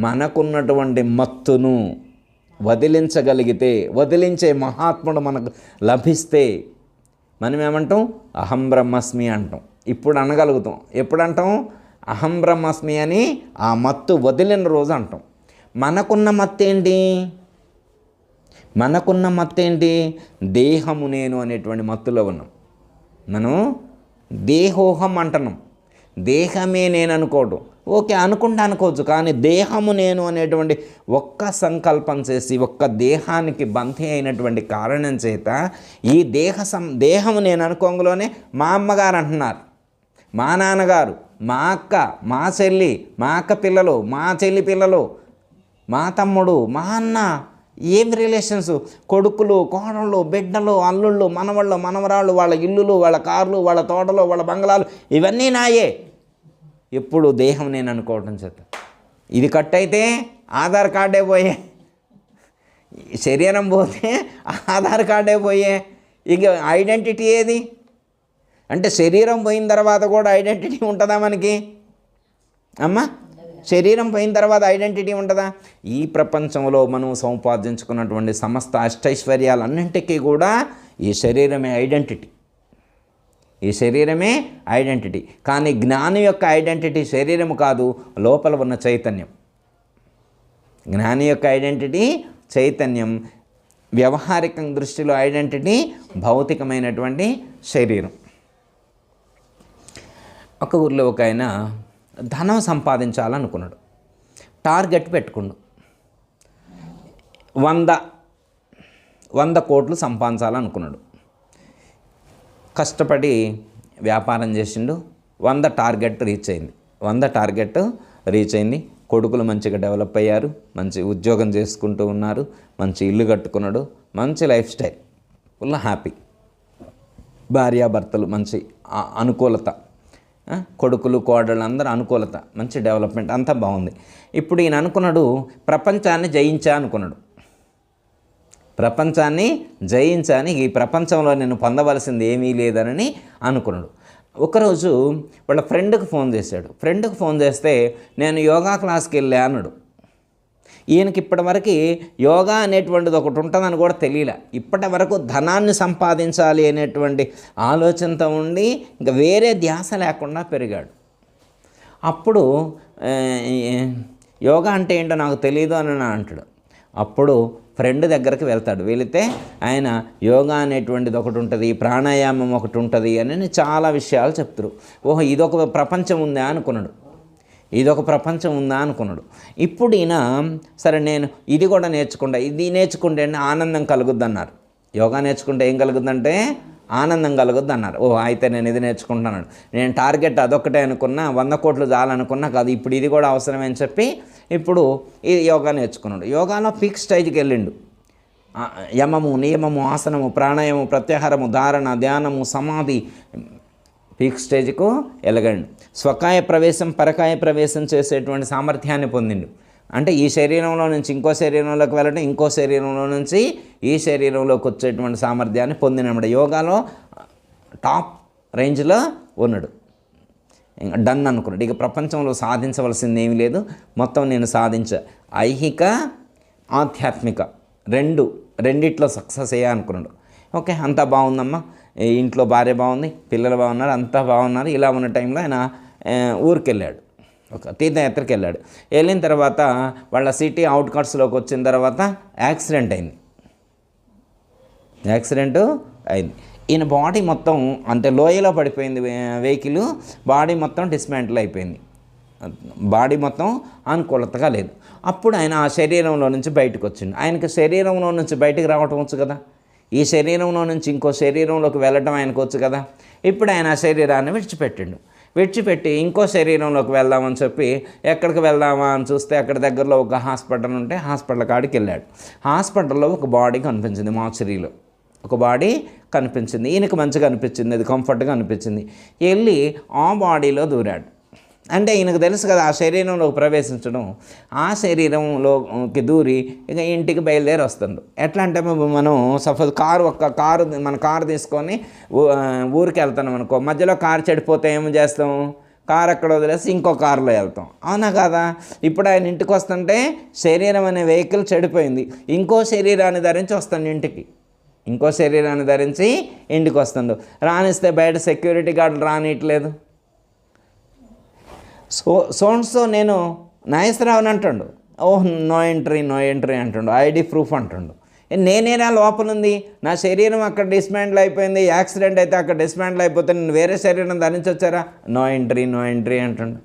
మనకున్నటువంటి మత్తును వదిలించగలిగితే, వదిలించే మహాత్ముడు మనకు లభిస్తే మనం ఏమంటాం? అహం బ్రహ్మస్మి అంటాం. ఇప్పుడు అనగలుగుతాం. ఎప్పుడు అంటాం? అహం బ్రహ్మస్మి అని ఆ మత్తు వదిలిన రోజు అంటాం. మనకున్న మత్తు ఏంటి? దేహము నేను అనేటువంటి మత్తులో ఉన్నాం. మనం దేహోహం అంటున్నాం. దేహమే నేను అనుకోవడం, ఓకే అనుకోవచ్చు, కానీ దేహము నేను అనేటువంటి ఒక్క సంకల్పం చేసి ఒక్క దేహానికి బంధి అయినటువంటి కారణం చేత ఈ దేహము నేను అనుకోంగలోనే మా అమ్మగారు అంటున్నారు, మా నాన్నగారు, మా అక్క, మా చెల్లి, మా అక్క పిల్లలు, మా చెల్లి పిల్లలు, మా తమ్ముడు, మా అన్న, ఏం రిలేషన్స్, కొడుకులు, కోడళ్ళు, బిడ్డలు, అల్లుళ్ళు, మనవళ్ళు, మనవరాళ్ళు, వాళ్ళ ఇల్లులు, వాళ్ళ కార్లు, వాళ్ళ తోటలు, వాళ్ళ బంగళాలు, ఇవన్నీ నాయే. ఎప్పుడు దేహం నేను అనుకోవటం చేత. ఇది కట్ అయితే ఆధార్ కార్డే పోయే, శరీరం పోతే ఆధార్ కార్డే పోయే. ఇక ఐడెంటిటీ ఏది అంటే శరీరం పోయిన తర్వాత కూడా ఐడెంటిటీ ఉంటుందా మనకి అమ్మా? శరీరం పోయిన తర్వాత ఐడెంటిటీ ఉంటుందా? ఈ ప్రపంచంలో మనం సంపాదించుకున్నటువంటి సమస్త అష్టైశ్వర్యాలన్నింటికీ కూడా ఈ శరీరమే ఐడెంటిటీ. ఈ శరీరమే ఐడెంటిటీ. కానీ జ్ఞాని యొక్క ఐడెంటిటీ శరీరము కాదు, లోపల ఉన్న చైతన్యం. జ్ఞాని యొక్క ఐడెంటిటీ చైతన్యం, వ్యవహారిక దృష్టిలో ఐడెంటిటీ భౌతికమైనటువంటి శరీరం. ఒక ఊర్లో ఒక ఆయన ధనం సంపాదించాలనుకున్నాడు. టార్గెట్ పెట్టుకున్నాడు, 100 కోట్లు సంపాదించాలనుకున్నాడు. కష్టపడి వ్యాపారం చేసిండు. 100 టార్గెట్ రీచ్ అయింది. కొడుకులు మంచిగా డెవలప్ అయ్యారు, మంచి ఉద్యోగం చేసుకుంటూ ఉన్నారు, మంచి ఇల్లు కట్టుకున్నాడు, మంచి లైఫ్ స్టైల్, ఫుల్ హ్యాపీ. భార్యాభర్తలు మంచి అనుకూలత, కొడుకులు కోడళ్ళు అందరూ అనుకూలత, మంచి డెవలప్మెంట్, అంతా బాగుంది. ఇప్పుడు ఈయన అనుకున్నాడు ప్రపంచాన్ని జయించా అనుకున్నాడు. ప్రపంచాన్ని జయించాని, ఈ ప్రపంచంలో నేను పొందవలసింది ఏమీ లేదనని అనుకున్నాడు. ఒకరోజు వాళ్ళ ఫ్రెండ్కి ఫోన్ చేశాడు. ఫ్రెండ్కి ఫోన్ చేస్తే నేను యోగా క్లాస్కి వెళ్ళా అన్నాడు. ఈయనకి ఇప్పటివరకు యోగా అనేటువంటిది ఒకటి ఉంటుందని కూడా తెలియలే. ఇప్పటి వరకు ధనాన్ని సంపాదించాలి అనేటువంటి ఆలోచనతో ఉండి ఇంకా వేరే ధ్యాస లేకుండా పెరిగాడు. అప్పుడు యోగా అంటే ఏంటో నాకు తెలియదు అని అంటాడు. అప్పుడు ఫ్రెండ్ దగ్గరికి వెళ్తాడు. వెళితే ఆయన యోగా అనేటువంటిది ఒకటి ఉంటుంది, ప్రాణాయామం ఒకటి ఉంటుంది అని చాలా విషయాలు చెప్తారు. ఓహో, ఇదొక ప్రపంచం ఉందా అనుకున్నాడు. ఇప్పుడు ఈయన సరే నేను ఇది కూడా నేర్చుకుంటా, ఇది నేర్చుకుంటే ఆనందం కలుగుద్ది అన్నారు. యోగా నేర్చుకుంటే ఏం కలుగుద్దంటే ఆనందం కలుగుద్ది అన్నారు. ఓ అయితే నేను ఇది నేర్చుకుంటున్నాను. నేను టార్గెట్ అదొక్కటే అనుకున్నా, 100 కోట్లు చాలనుకున్నా కాదు, ఇప్పుడు ఇది కూడా అవసరమే అని చెప్పి ఇప్పుడు ఇది యోగా నేర్చుకున్నాడు. యోగాలో పీక్ స్టేజ్కి వెళ్ళిండు. యమము, నియమము, ఆసనము, ప్రాణాయామము, ప్రత్యాహారము, ధారణ, ధ్యానము, సమాధి, పీక్ స్టేజ్కు ఎలగండు. స్వకాయ ప్రవేశం, పరకాయ ప్రవేశం చేసేటువంటి సామర్థ్యాన్ని పొందిండు. అంటే ఈ శరీరంలో నుంచి ఇంకో శరీరంలోకి వెళ్ళడం, ఇంకో శరీరంలో నుంచి ఈ శరీరంలోకి వచ్చేటువంటి సామర్థ్యాన్ని పొందినమాట. యోగాలో టాప్ రేంజ్లో ఉన్నాడు. డన్ అనుకున్నాడు. ఇక ప్రపంచంలో సాధించవలసింది ఏమీ లేదు, మొత్తం నేను సాధించా. ఐహిక, ఆధ్యాత్మిక రెండిట్లో సక్సెస్ అయ్యా అనుకున్నాడు. ఓకే, అంతా బాగుందమ్మా, ఇంట్లో భార్య బాగుంది, పిల్లలు బాగున్నారు, అంతా బాగున్నారు. ఇలా ఉన్న టైంలో ఆయన ఊరికి వెళ్ళాడు, ఒక తీర్థయాత్రకి వెళ్ళాడు. వెళ్ళిన తర్వాత వాళ్ళ సిటీ అవుట్కట్స్లోకి వచ్చిన తర్వాత యాక్సిడెంట్ అయింది. ఈయన బాడీ మొత్తం అంటే లోయలో పడిపోయింది వెహికల్, బాడీ మొత్తం డిస్మాంటిల్ అయిపోయింది, బాడీ మొత్తం అనుకూలతగా లేదు. అప్పుడు ఆయన ఆ శరీరంలో నుంచి బయటకు వచ్చిండు. ఆయనకి శరీరంలో నుంచి బయటకు రావటం వచ్చు కదా, ఈ శరీరంలో నుంచి ఇంకో శరీరంలోకి వెళ్ళటం ఆయనకు వచ్చు కదా. ఇప్పుడు ఆయన ఆ శరీరాన్ని విడిచిపెట్టి ఇంకో శరీరంలోకి వెళ్దామని చెప్పి ఎక్కడికి వెళ్దామా అని చూస్తే అక్కడ దగ్గరలో ఒక హాస్పిటల్ ఉంటే హాస్పిటల్ కాడికి వెళ్ళాడు. హాస్పిటల్లో ఒక బాడీ కనిపించింది, మార్చరీలో ఒక బాడీ కనిపించింది. ఈయనకు మంచిగా అనిపించింది, అది కంఫర్ట్గా అనిపించింది. వెళ్ళి ఆ బాడీలో దూరాడు. అంటే ఈయనకు తెలుసు కదా ఆ శరీరంలోకి ప్రవేశించడం, ఆ శరీరంలోకి దూరి ఇక ఇంటికి బయలుదేరి వస్తుండు. ఎట్లా అంటే మనం సపోజ్ మన కారు తీసుకొని ఊరికి వెళ్తాం అనుకో, మధ్యలో కారు చెడిపోతే ఏం చేస్తాం, కారు అక్కడ వదిలేసి ఇంకో కారులో వెళ్తాం, అవునా కదా. ఇప్పుడు ఆయన ఇంటికి వస్తుంటే శరీరం అనే వెహికల్ చెడిపోయింది, ఇంకో శరీరాన్ని ధరించి వస్తాడు ఇంటికి, వస్తుండు. రానిస్తే బయట సెక్యూరిటీ గార్డులు రానియట్లేదు. సో నేను నాగేశ్వరరావుని అంటుండు, నో ఎంట్రీ అంటుండు, ఐడి ప్రూఫ్ అంటుండు. నేనేనా లోపల ఉంది, నా శరీరం అక్కడ డిస్మాంటిల్ అయిపోయింది, యాక్సిడెంట్ అయితే అక్కడ డిస్మాంటిల్ అయిపోతే నేను వేరే శరీరం ధరించి వచ్చారా, నో ఎంట్రీ అంటుండు.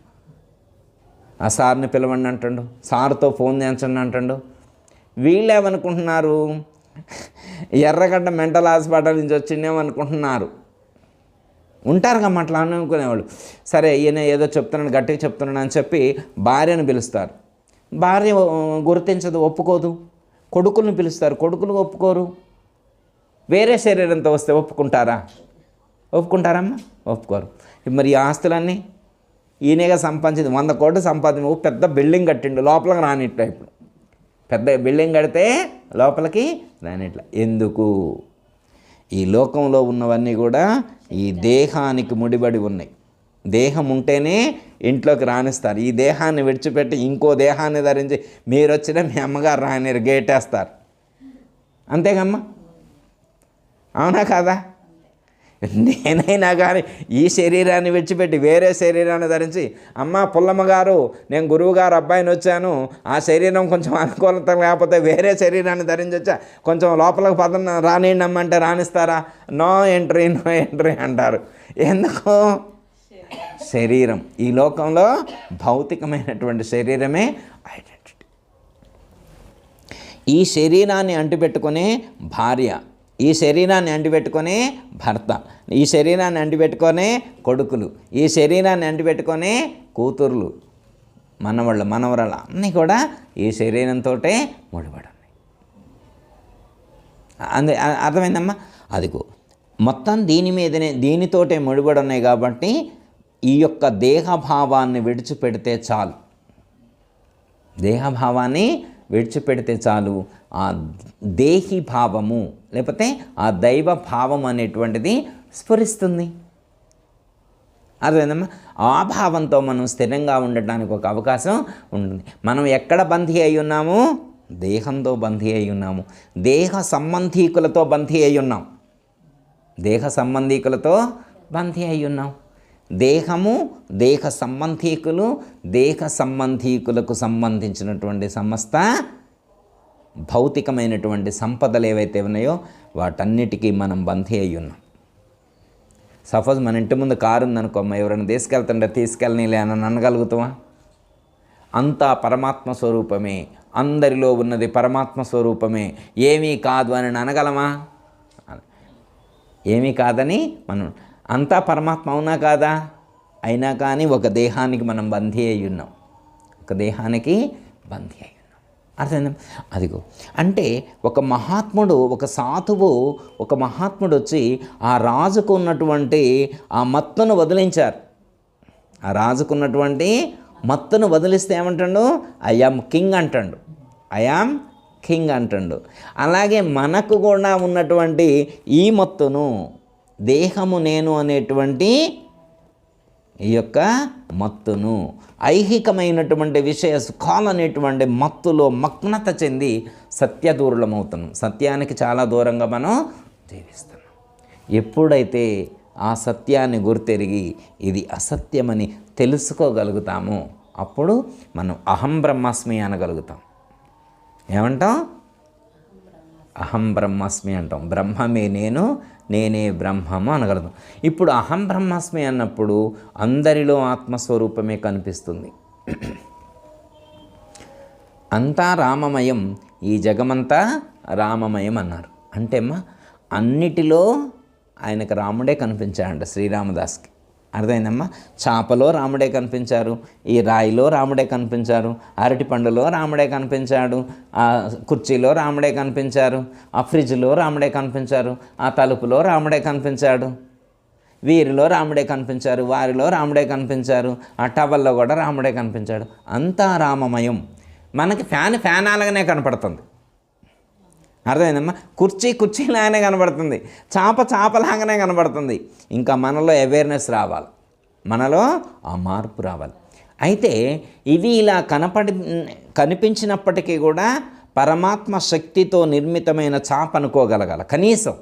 ఆ సార్ని పిలవండి అంటుండు, సార్తో ఫోన్ చేయించండి అంటుండు. వీళ్ళు ఏమనుకుంటున్నారు, ఎర్రగడ్డ మెంటల్ హాస్పిటల్ నుంచి వచ్చిందేమనుకుంటున్నారు. ఉంటారు కదా అట్లా అనుకునేవాళ్ళు. సరే ఈయన ఏదో గట్టిగా చెప్తున్నాడు అని చెప్పి భార్యను పిలుస్తారు. భార్య గుర్తించదు, ఒప్పుకోదు. కొడుకులను పిలుస్తారు, కొడుకులు ఒప్పుకోరు. వేరే శరీరంతో వస్తే ఒప్పుకుంటారమ్మా? ఒప్పుకోరు. మరి ఈ ఆస్తులన్నీ ఈయనగా సంపాదించింది 100 కోట్లు సంపాదించి పెద్ద బిల్డింగ్ కట్టిండు, లోపలికి రానిట్లా. ఇప్పుడు పెద్ద బిల్డింగ్ కడితే లోపలికి రానిట్లా. ఎందుకు? ఈ లోకంలో ఉన్నవన్నీ కూడా ఈ దేహానికి ముడిపడి ఉన్నాయి. దేహం ఉంటేనే ఇంట్లోకి రానిస్తారు. ఈ దేహాన్ని విడిచిపెట్టి ఇంకో దేహాన్ని ధరించి మీరు వచ్చినా మీ అమ్మగారు రానిరు, గేటేస్తారు. అంతేగమ్మా, అవునా కాదా? నేనైనా కానీ ఈ శరీరాన్ని విడిచిపెట్టి వేరే శరీరాన్ని ధరించి, అమ్మ పుల్లమ్మ గారు నేను గురువు గారు అబ్బాయిని వచ్చాను, ఆ శరీరం కొంచెం అనుకూలత లేకపోతే వేరే శరీరాన్ని ధరించి వచ్చా, కొంచెం లోపలికి పదం రానియండి అమ్మంటే రానిస్తారా? నో ఎంట్రీ అంటారు. ఎందుకు? శరీరం. ఈ లోకంలో భౌతికమైనటువంటి శరీరమే ఐడెంటిటీ. ఈ శరీరాన్ని అంటిపెట్టుకునే భార్య, ఈ శరీరాన్ని అంటిపెట్టుకునే భర్త, ఈ శరీరాన్ని అంటిపెట్టుకునే కొడుకులు, ఈ శరీరాన్ని అంటిపెట్టుకునే కూతుర్లు, మనవరాళ్ళు అన్నీ కూడా ఈ శరీరంతో ముడిపడి ఉన్నాయి. అర్థమైందమ్మా? అదిగో మొత్తం దీని మీదనే, దీనితోటే ముడిపడి ఉన్నాయి. కాబట్టి ఈ యొక్క దేహభావాన్ని విడిచిపెడితే చాలు, దేహభావాన్ని విడిచిపెడితే చాలు, ఆ దేహి భావము లేకపోతే ఆ దైవ భావం అనేటువంటిది స్ఫురిస్తుంది. అర్థమైందమ్మా? ఆ భావంతో మనం స్థిరంగా ఉండటానికి ఒక అవకాశం ఉంటుంది. మనం ఎక్కడ బంధీ అయి ఉన్నాము? దేహంతో బంధీ అయి ఉన్నాము, దేహ సంబంధీకులతో బంధీ అయి ఉన్నాం, దేహ సంబంధీకులతో బంధీ అయి ఉన్నాం. దేహము, దేహ సంబంధీకులు, దేహ సంబంధీకులకు సంబంధించినటువంటి సమస్త భౌతికమైనటువంటి సంపదలు ఏవైతే ఉన్నాయో వాటన్నిటికీ మనం బంధీ అయి ఉన్నాం. సపోజ్ మన ఇంటి ముందు కారు ఉందనుకోమ్మా, ఎవరైనా తీసుకెళ్తుంటే తీసుకెళ్ళనీలే అని అనగలుగుతామా? అంతా పరమాత్మ స్వరూపమే, అందరిలో ఉన్నది పరమాత్మ స్వరూపమే, ఏమీ కాదు అని అనగలమా? ఏమీ కాదని మనం, అంతా పరమాత్మ అవునా కాదా? అయినా కానీ ఒక దేహానికి మనం బంధీ అయి ఉన్నాం, ఒక దేహానికి బంధీ అయి ఉన్నాం. అర్థమైందా? అదిగో అంటే ఒక మహాత్ముడు, ఒక సాధువు, ఒక మహాత్ముడు వచ్చి ఆ రాజుకు ఉన్నటువంటి ఆ మత్తును వదిలించారు. ఆ రాజుకున్నటువంటి మత్తును వదిలిస్తే ఏమంటాడు? ఐ యామ్ కింగ్ అంటాడు, ఐ యామ్ కింగ్ అంటాడు. అలాగే మనకు కూడా ఉన్నటువంటి ఈ మత్తును, దేహము నేను అనేటువంటి ఈ యొక్క మత్తును, ఐహికమైనటువంటి విషయ సుఖాలు అనేటువంటి మత్తులో మగ్నత చెంది సత్యదూరులమవుతున్నాం. సత్యానికి చాలా దూరంగా మనం జీవిస్తున్నాం. ఎప్పుడైతే ఆ సత్యాన్ని గుర్తెరిగి ఇది అసత్యమని తెలుసుకోగలుగుతామో అప్పుడు మనం అహం బ్రహ్మాస్మి అనగలుగుతాం. ఏమంటాం? అహం బ్రహ్మాస్మి అంటాం. బ్రహ్మమే నేను, నేనే బ్రహ్మము అనగలుగుతాం. ఇప్పుడు అహం బ్రహ్మాస్మి అన్నప్పుడు అందరిలో ఆత్మస్వరూపమే కనిపిస్తుంది. అంతా రామమయం, ఈ జగమంతా రామమయం అన్నారు. అంటే అమ్మా అన్నిటిలో ఆయనకు రాముడే కనిపించాడంట శ్రీరామదాస్కి. అర్థమైందమ్మా? చేపలో రాముడే కనిపించారు, ఈ రాయిలో రాముడే కనిపించారు, అరటి పండులో రాముడే కనిపించాడు, ఆ కుర్చీలో రాముడే కనిపించారు, ఆ ఫ్రిడ్జ్లో రాముడే కనిపించారు, ఆ తలుపులో రాముడే కనిపించాడు, వీరిలో రాముడే కనిపించారు, వారిలో రాముడే కనిపించారు, ఆ టవల్లో కూడా రాముడే కనిపించాడు. అంతా రామమయం. మనకి ఫ్యాన్ అలాగనే కనపడుతుంది. అర్థమైందమ్మా? కుర్చీలాగానే కనబడుతుంది, చాపలాగానే కనబడుతుంది. ఇంకా మనలో అవేర్నెస్ రావాలి, మనలో ఆ మార్పు రావాలి. అయితే ఇవి ఇలా కనిపించినప్పటికీ కూడా పరమాత్మ శక్తితో నిర్మితమైన చాప అనుకోగలగాలి. కనీసం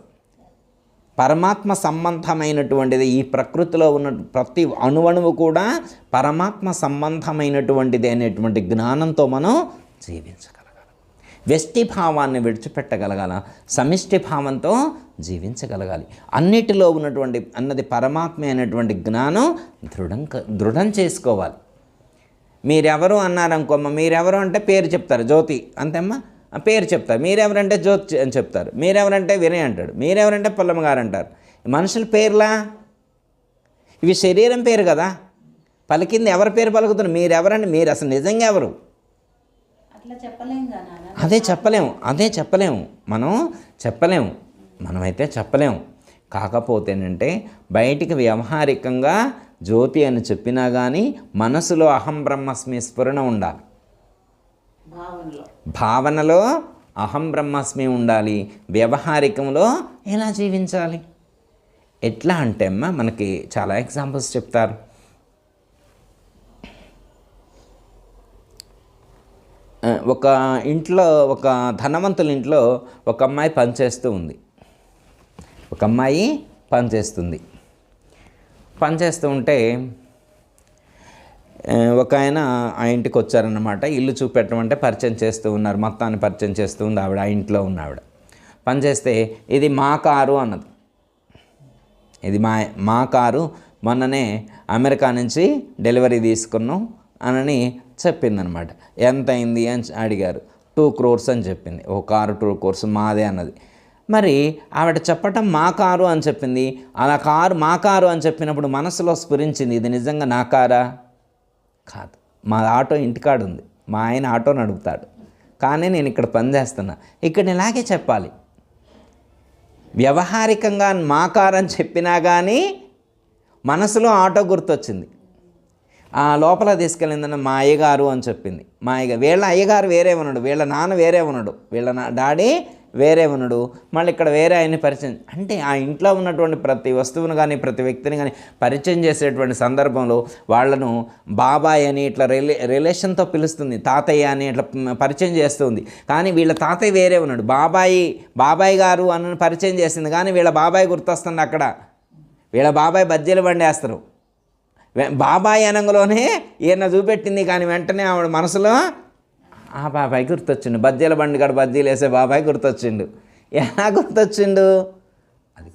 పరమాత్మ సంబంధమైనటువంటిది, ఈ ప్రకృతిలో ఉన్న ప్రతి అణువణువు కూడా పరమాత్మ సంబంధమైనటువంటిది అనేటువంటి జ్ఞానంతో మనం జీవించగలం. వ్యష్టి భావాన్ని విడిచిపెట్టగలగాల, సమిష్టి భావంతో జీవించగలగాలి. అన్నిటిలో ఉన్నటువంటి అన్నది పరమాత్మ అనేటువంటి జ్ఞానం దృఢం చేసుకోవాలి. మీరెవరు అన్నారనుకోమ్మ, మీరెవరు అంటే పేరు చెప్తారు, జ్యోతి అంతేమ్మా పేరు చెప్తారు. మీరెవరంటే జ్యోతి అని చెప్తారు. మీరెవరంటే వినయ్ అంటాడు. మీరెవరంటే పుల్లమ్మ గారు అంటారు. మనుషుల పేర్లా? ఇవి శరీరం పేరు కదా. పలికింది ఎవరి పేరు పలుకుతున్నారు? మీరెవరండి, మీరు అసలు నిజంగా ఎవరు? అదే చెప్పలేము, మనం చెప్పలేము, మనమైతే చెప్పలేము. కాకపోతేనంటే బయటికి వ్యవహారికంగా జ్యోతి అని చెప్పినా కానీ మనసులో అహం బ్రహ్మస్మి స్ఫురణ ఉండాలి, భావనలో అహం బ్రహ్మాస్మి ఉండాలి, వ్యవహారికంలో ఎలా జీవించాలి? ఎట్లా అంటే అమ్మ మనకి చాలా ఎగ్జాంపుల్స్ చెప్తారు. ఒక ఇంట్లో, ఒక ధనవంతుల ఇంట్లో ఒక అమ్మాయి పనిచేస్తూ ఉంది. ఒక అమ్మాయి పనిచేస్తూ ఉంటే ఒక ఆయన ఆ ఇంటికి వచ్చారన్నమాట. ఇల్లు చూపెట్టమంటే పరిచయం చేస్తూ ఉన్నారు, మొత్తాన్ని పరిచయం చేస్తూ ఉంది ఆవిడ. ఆ ఇంట్లో ఉన్న ఆవిడ పనిచేస్తే, ఇది మా కారు అన్నది. ఇది మా కారు, మొన్ననే అమెరికా నుంచి డెలివరీ తీసుకున్నాం అని చెప్పిందనమాట. ఎంత అయింది అని అడిగారు. 2 crores అని చెప్పింది. ఓ కారు 2 crores మాదే అన్నది. మరి ఆవిడ చెప్పటం మా కారు అని చెప్పింది. అలా మా కారు అని చెప్పినప్పుడు మనసులో స్ఫురించింది, ఇది నిజంగా నా కారా? కాదు, మా ఆటో ఇంటికాడు ఉంది, మా ఆయన ఆటో నడుపుతాడు, కానీ నేను ఇక్కడ పనిచేస్తున్నా. ఇక్కడ ఇలాగే చెప్పాలి. వ్యవహారికంగా మా కారు అని చెప్పినా కానీ మనసులో ఆటో గుర్తొచ్చింది. ఆ లోపల తీసుకెళ్ళిందని మా అయ్యగారు అని చెప్పింది. మా అయ్యగారు, వీళ్ళ అయ్యగారు వేరే ఉన్నాడు, వీళ్ళ నాన్న వేరే ఉన్నాడు, వీళ్ళ డాడీ వేరే ఉన్నాడు, మళ్ళీ ఇక్కడ వేరే ఆయన్ని పరిచయం. అంటే ఆ ఇంట్లో ఉన్నటువంటి ప్రతి వస్తువును కానీ ప్రతి వ్యక్తిని కానీ పరిచయం చేసేటువంటి సందర్భంలో వాళ్ళను బాబాయ్ అని ఇట్లా రిలేషన్తో పిలుస్తుంది, తాతయ్య అని ఇట్లా పరిచయం చేస్తుంది. కానీ వీళ్ళ తాతయ్య వేరే ఉన్నాడు, బాబాయ్ గారు అని పరిచయం చేసింది, కానీ వీళ్ళ బాబాయ్ గుర్తొస్తుంది. అక్కడ వీళ్ళ బాబాయ్ బజ్జీలు బండి వేస్తారు. బాబాయ్ అనంగలోనే ఈయన చూపెట్టింది, కానీ వెంటనే ఆవిడ మనసులో ఆ బాబాయ్ గుర్తొచ్చిండు, బజ్జీల బండి కాడ బజ్జీలు వేసే బాబాయ్ గుర్తొచ్చిండు. ఎలా గుర్తొచ్చిండు? అది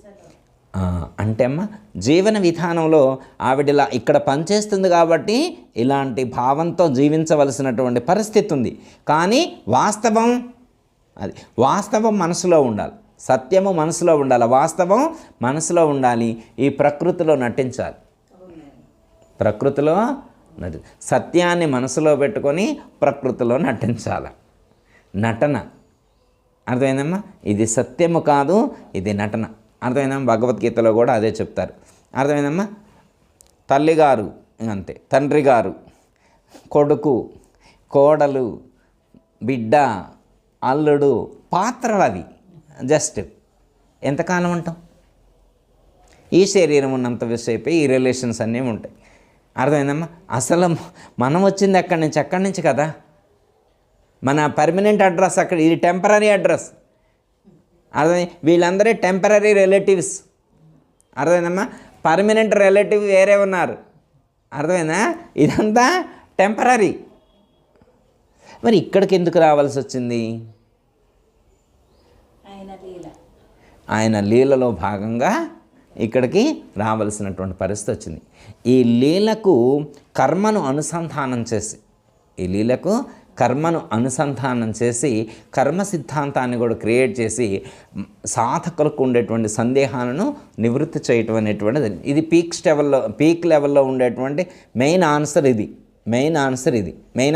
అంటే అమ్మ జీవన విధానంలో ఆవిడలా ఇక్కడ పనిచేస్తుంది కాబట్టి ఇలాంటి భావంతో జీవించవలసినటువంటి పరిస్థితి ఉంది. కానీ వాస్తవం మనసులో ఉండాలి, సత్యము మనసులో ఉండాలి, వాస్తవం మనసులో ఉండాలి. ఈ ప్రకృతిలో నటించాలి. సత్యాన్ని మనసులో పెట్టుకొని ప్రకృతిలో నటించాలి. నటన అర్థమైందమ్మా? ఇది సత్యము కాదు, ఇది నటన. అర్థమైందమ్మా? భగవద్గీతలో కూడా అదే చెప్తారు. అర్థమైందమ్మా? తల్లిగారు అంతే, తండ్రి గారు, కొడుకు, కోడలు, బిడ్డ, అల్లుడు పాత్రలు. అవి జస్ట్ ఎంతకాలం ఉంటాం? ఈ శరీరం ఉన్నంత విషయపై ఈ రిలేషన్స్ అన్నీ ఉంటాయి. అర్థమైందమ్మా? అసలు మనం వచ్చింది ఎక్కడి నుంచి కదా. మన పర్మనెంట్ అడ్రస్ అక్కడ, ఇది టెంపరీ అడ్రస్. అర్థమైంది? వీళ్ళందరూ టెంపరీ రిలేటివ్స్. అర్థమైందమ్మా? పర్మనెంట్ రిలేటివ్ వేరే ఉన్నారు. అర్థమైందా? ఇదంతా టెంపరీ. మరి ఇక్కడికి ఎందుకు రావాల్సి వచ్చింది? ఆయన లీలలో భాగంగా ఇక్కడికి రావాల్సినటువంటి పరిస్థితి వచ్చింది. ఈ లీలకు కర్మను అనుసంధానం చేసి కర్మ సిద్ధాంతాన్ని కూడా క్రియేట్ చేసి సాధకులకు ఉండేటువంటి సందేహాలను నివృత్తి చేయటం అనేటువంటిది. ఇది పీక్ లెవెల్లో ఉండేటువంటి మెయిన్ ఆన్సర్ ఇది. మెయిన్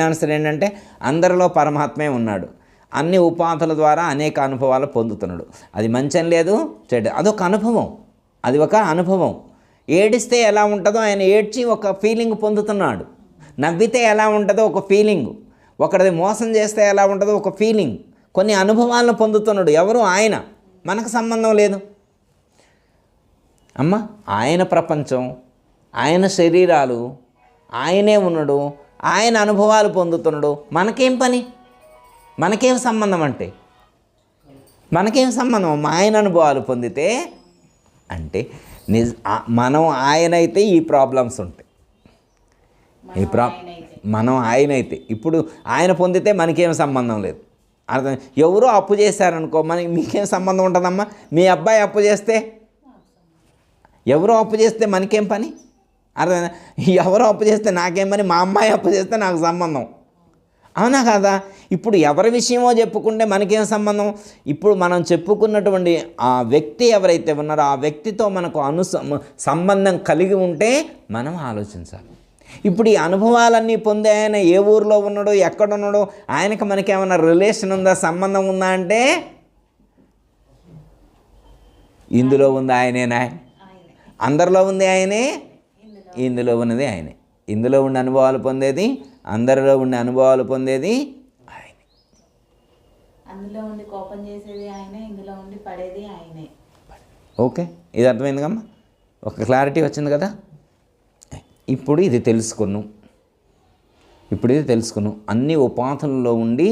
ఆన్సర్ ఏంటంటే అందరిలో పరమాత్మే ఉన్నాడు, అన్ని ఉపాధుల ద్వారా అనేక అనుభవాలు పొందుతున్నాడు. అది మంచం లేదు, చెడు, అదొక అనుభవం. అది ఒక అనుభవం. ఏడిస్తే ఎలా ఉంటుందో ఆయన ఏడ్చి ఒక ఫీలింగ్ పొందుతున్నాడు. నవ్వితే ఎలా ఉంటుందో ఒక ఫీలింగ్, ఒకరిది మోసం చేస్తే ఎలా ఉంటుందో ఒక ఫీలింగ్. కొన్ని అనుభవాలను పొందుతున్నాడు. ఎవరు? ఆయన. మనకు సంబంధం లేదు అమ్మ. ఆయన ప్రపంచం, ఆయన శరీరాలు, ఆయనే ఉన్నాడు, ఆయన అనుభవాలు పొందుతున్నాడు. మనకేం పని? మనకేం సంబంధం? అంటే మనకేం సంబంధం? ఆయన అనుభవాలు పొందితే అంటే మనం ఆయనైతే ఈ ప్రాబ్లమ్స్ ఉంటాయి. మనం ఆయనైతే ఇప్పుడు ఆయన పొందితే మనకేం సంబంధం లేదు. అర్థం? ఎవరో అప్పు చేశారనుకో, మీకేం సంబంధం ఉంటుందమ్మా? మీ అబ్బాయి అప్పు చేస్తే, ఎవరో అప్పు చేస్తే మనకేం పని? అర్థం? ఎవరో అప్పు చేస్తే నాకేం పని? మా అమ్మాయి అప్పు చేస్తే నాకు సంబంధం. అవునా కాదా? ఇప్పుడు ఎవరి విషయమో చెప్పుకుంటే మనకేం సంబంధం? ఇప్పుడు మనం చెప్పుకున్నటువంటి ఆ వ్యక్తి ఎవరైతే ఉన్నారో ఆ వ్యక్తితో మనకు సంబంధం కలిగి ఉంటే మనం ఆలోచించాలి. ఇప్పుడు ఈ అనుభవాలన్నీ పొందే ఆయన ఏ ఊరిలో ఉన్నాడో, ఎక్కడున్నాడో, ఆయనకి మనకేమైనా రిలేషన్ ఉందా, సంబంధం ఉందా అంటే ఇందులో ఉంది ఆయనేనా? అందరిలో ఉంది ఆయనే, ఇందులో ఉన్నది ఆయనే. ఇందులో ఉండే అనుభవాలు పొందేది, అందరిలో ఉండే అనుభవాలు పొందేది ఆయనే. అందులో ఉండి కోపం చేసేది ఆయనే, ఇందులో ఉండి పడేది ఆయనే. ఓకే, ఇది అర్థమైందిగమ్మా, ఒక క్లారిటీ వచ్చింది కదా. ఇప్పుడు ఇది తెలుసుకున్నాం, అన్ని ఉపాధులలో ఉండి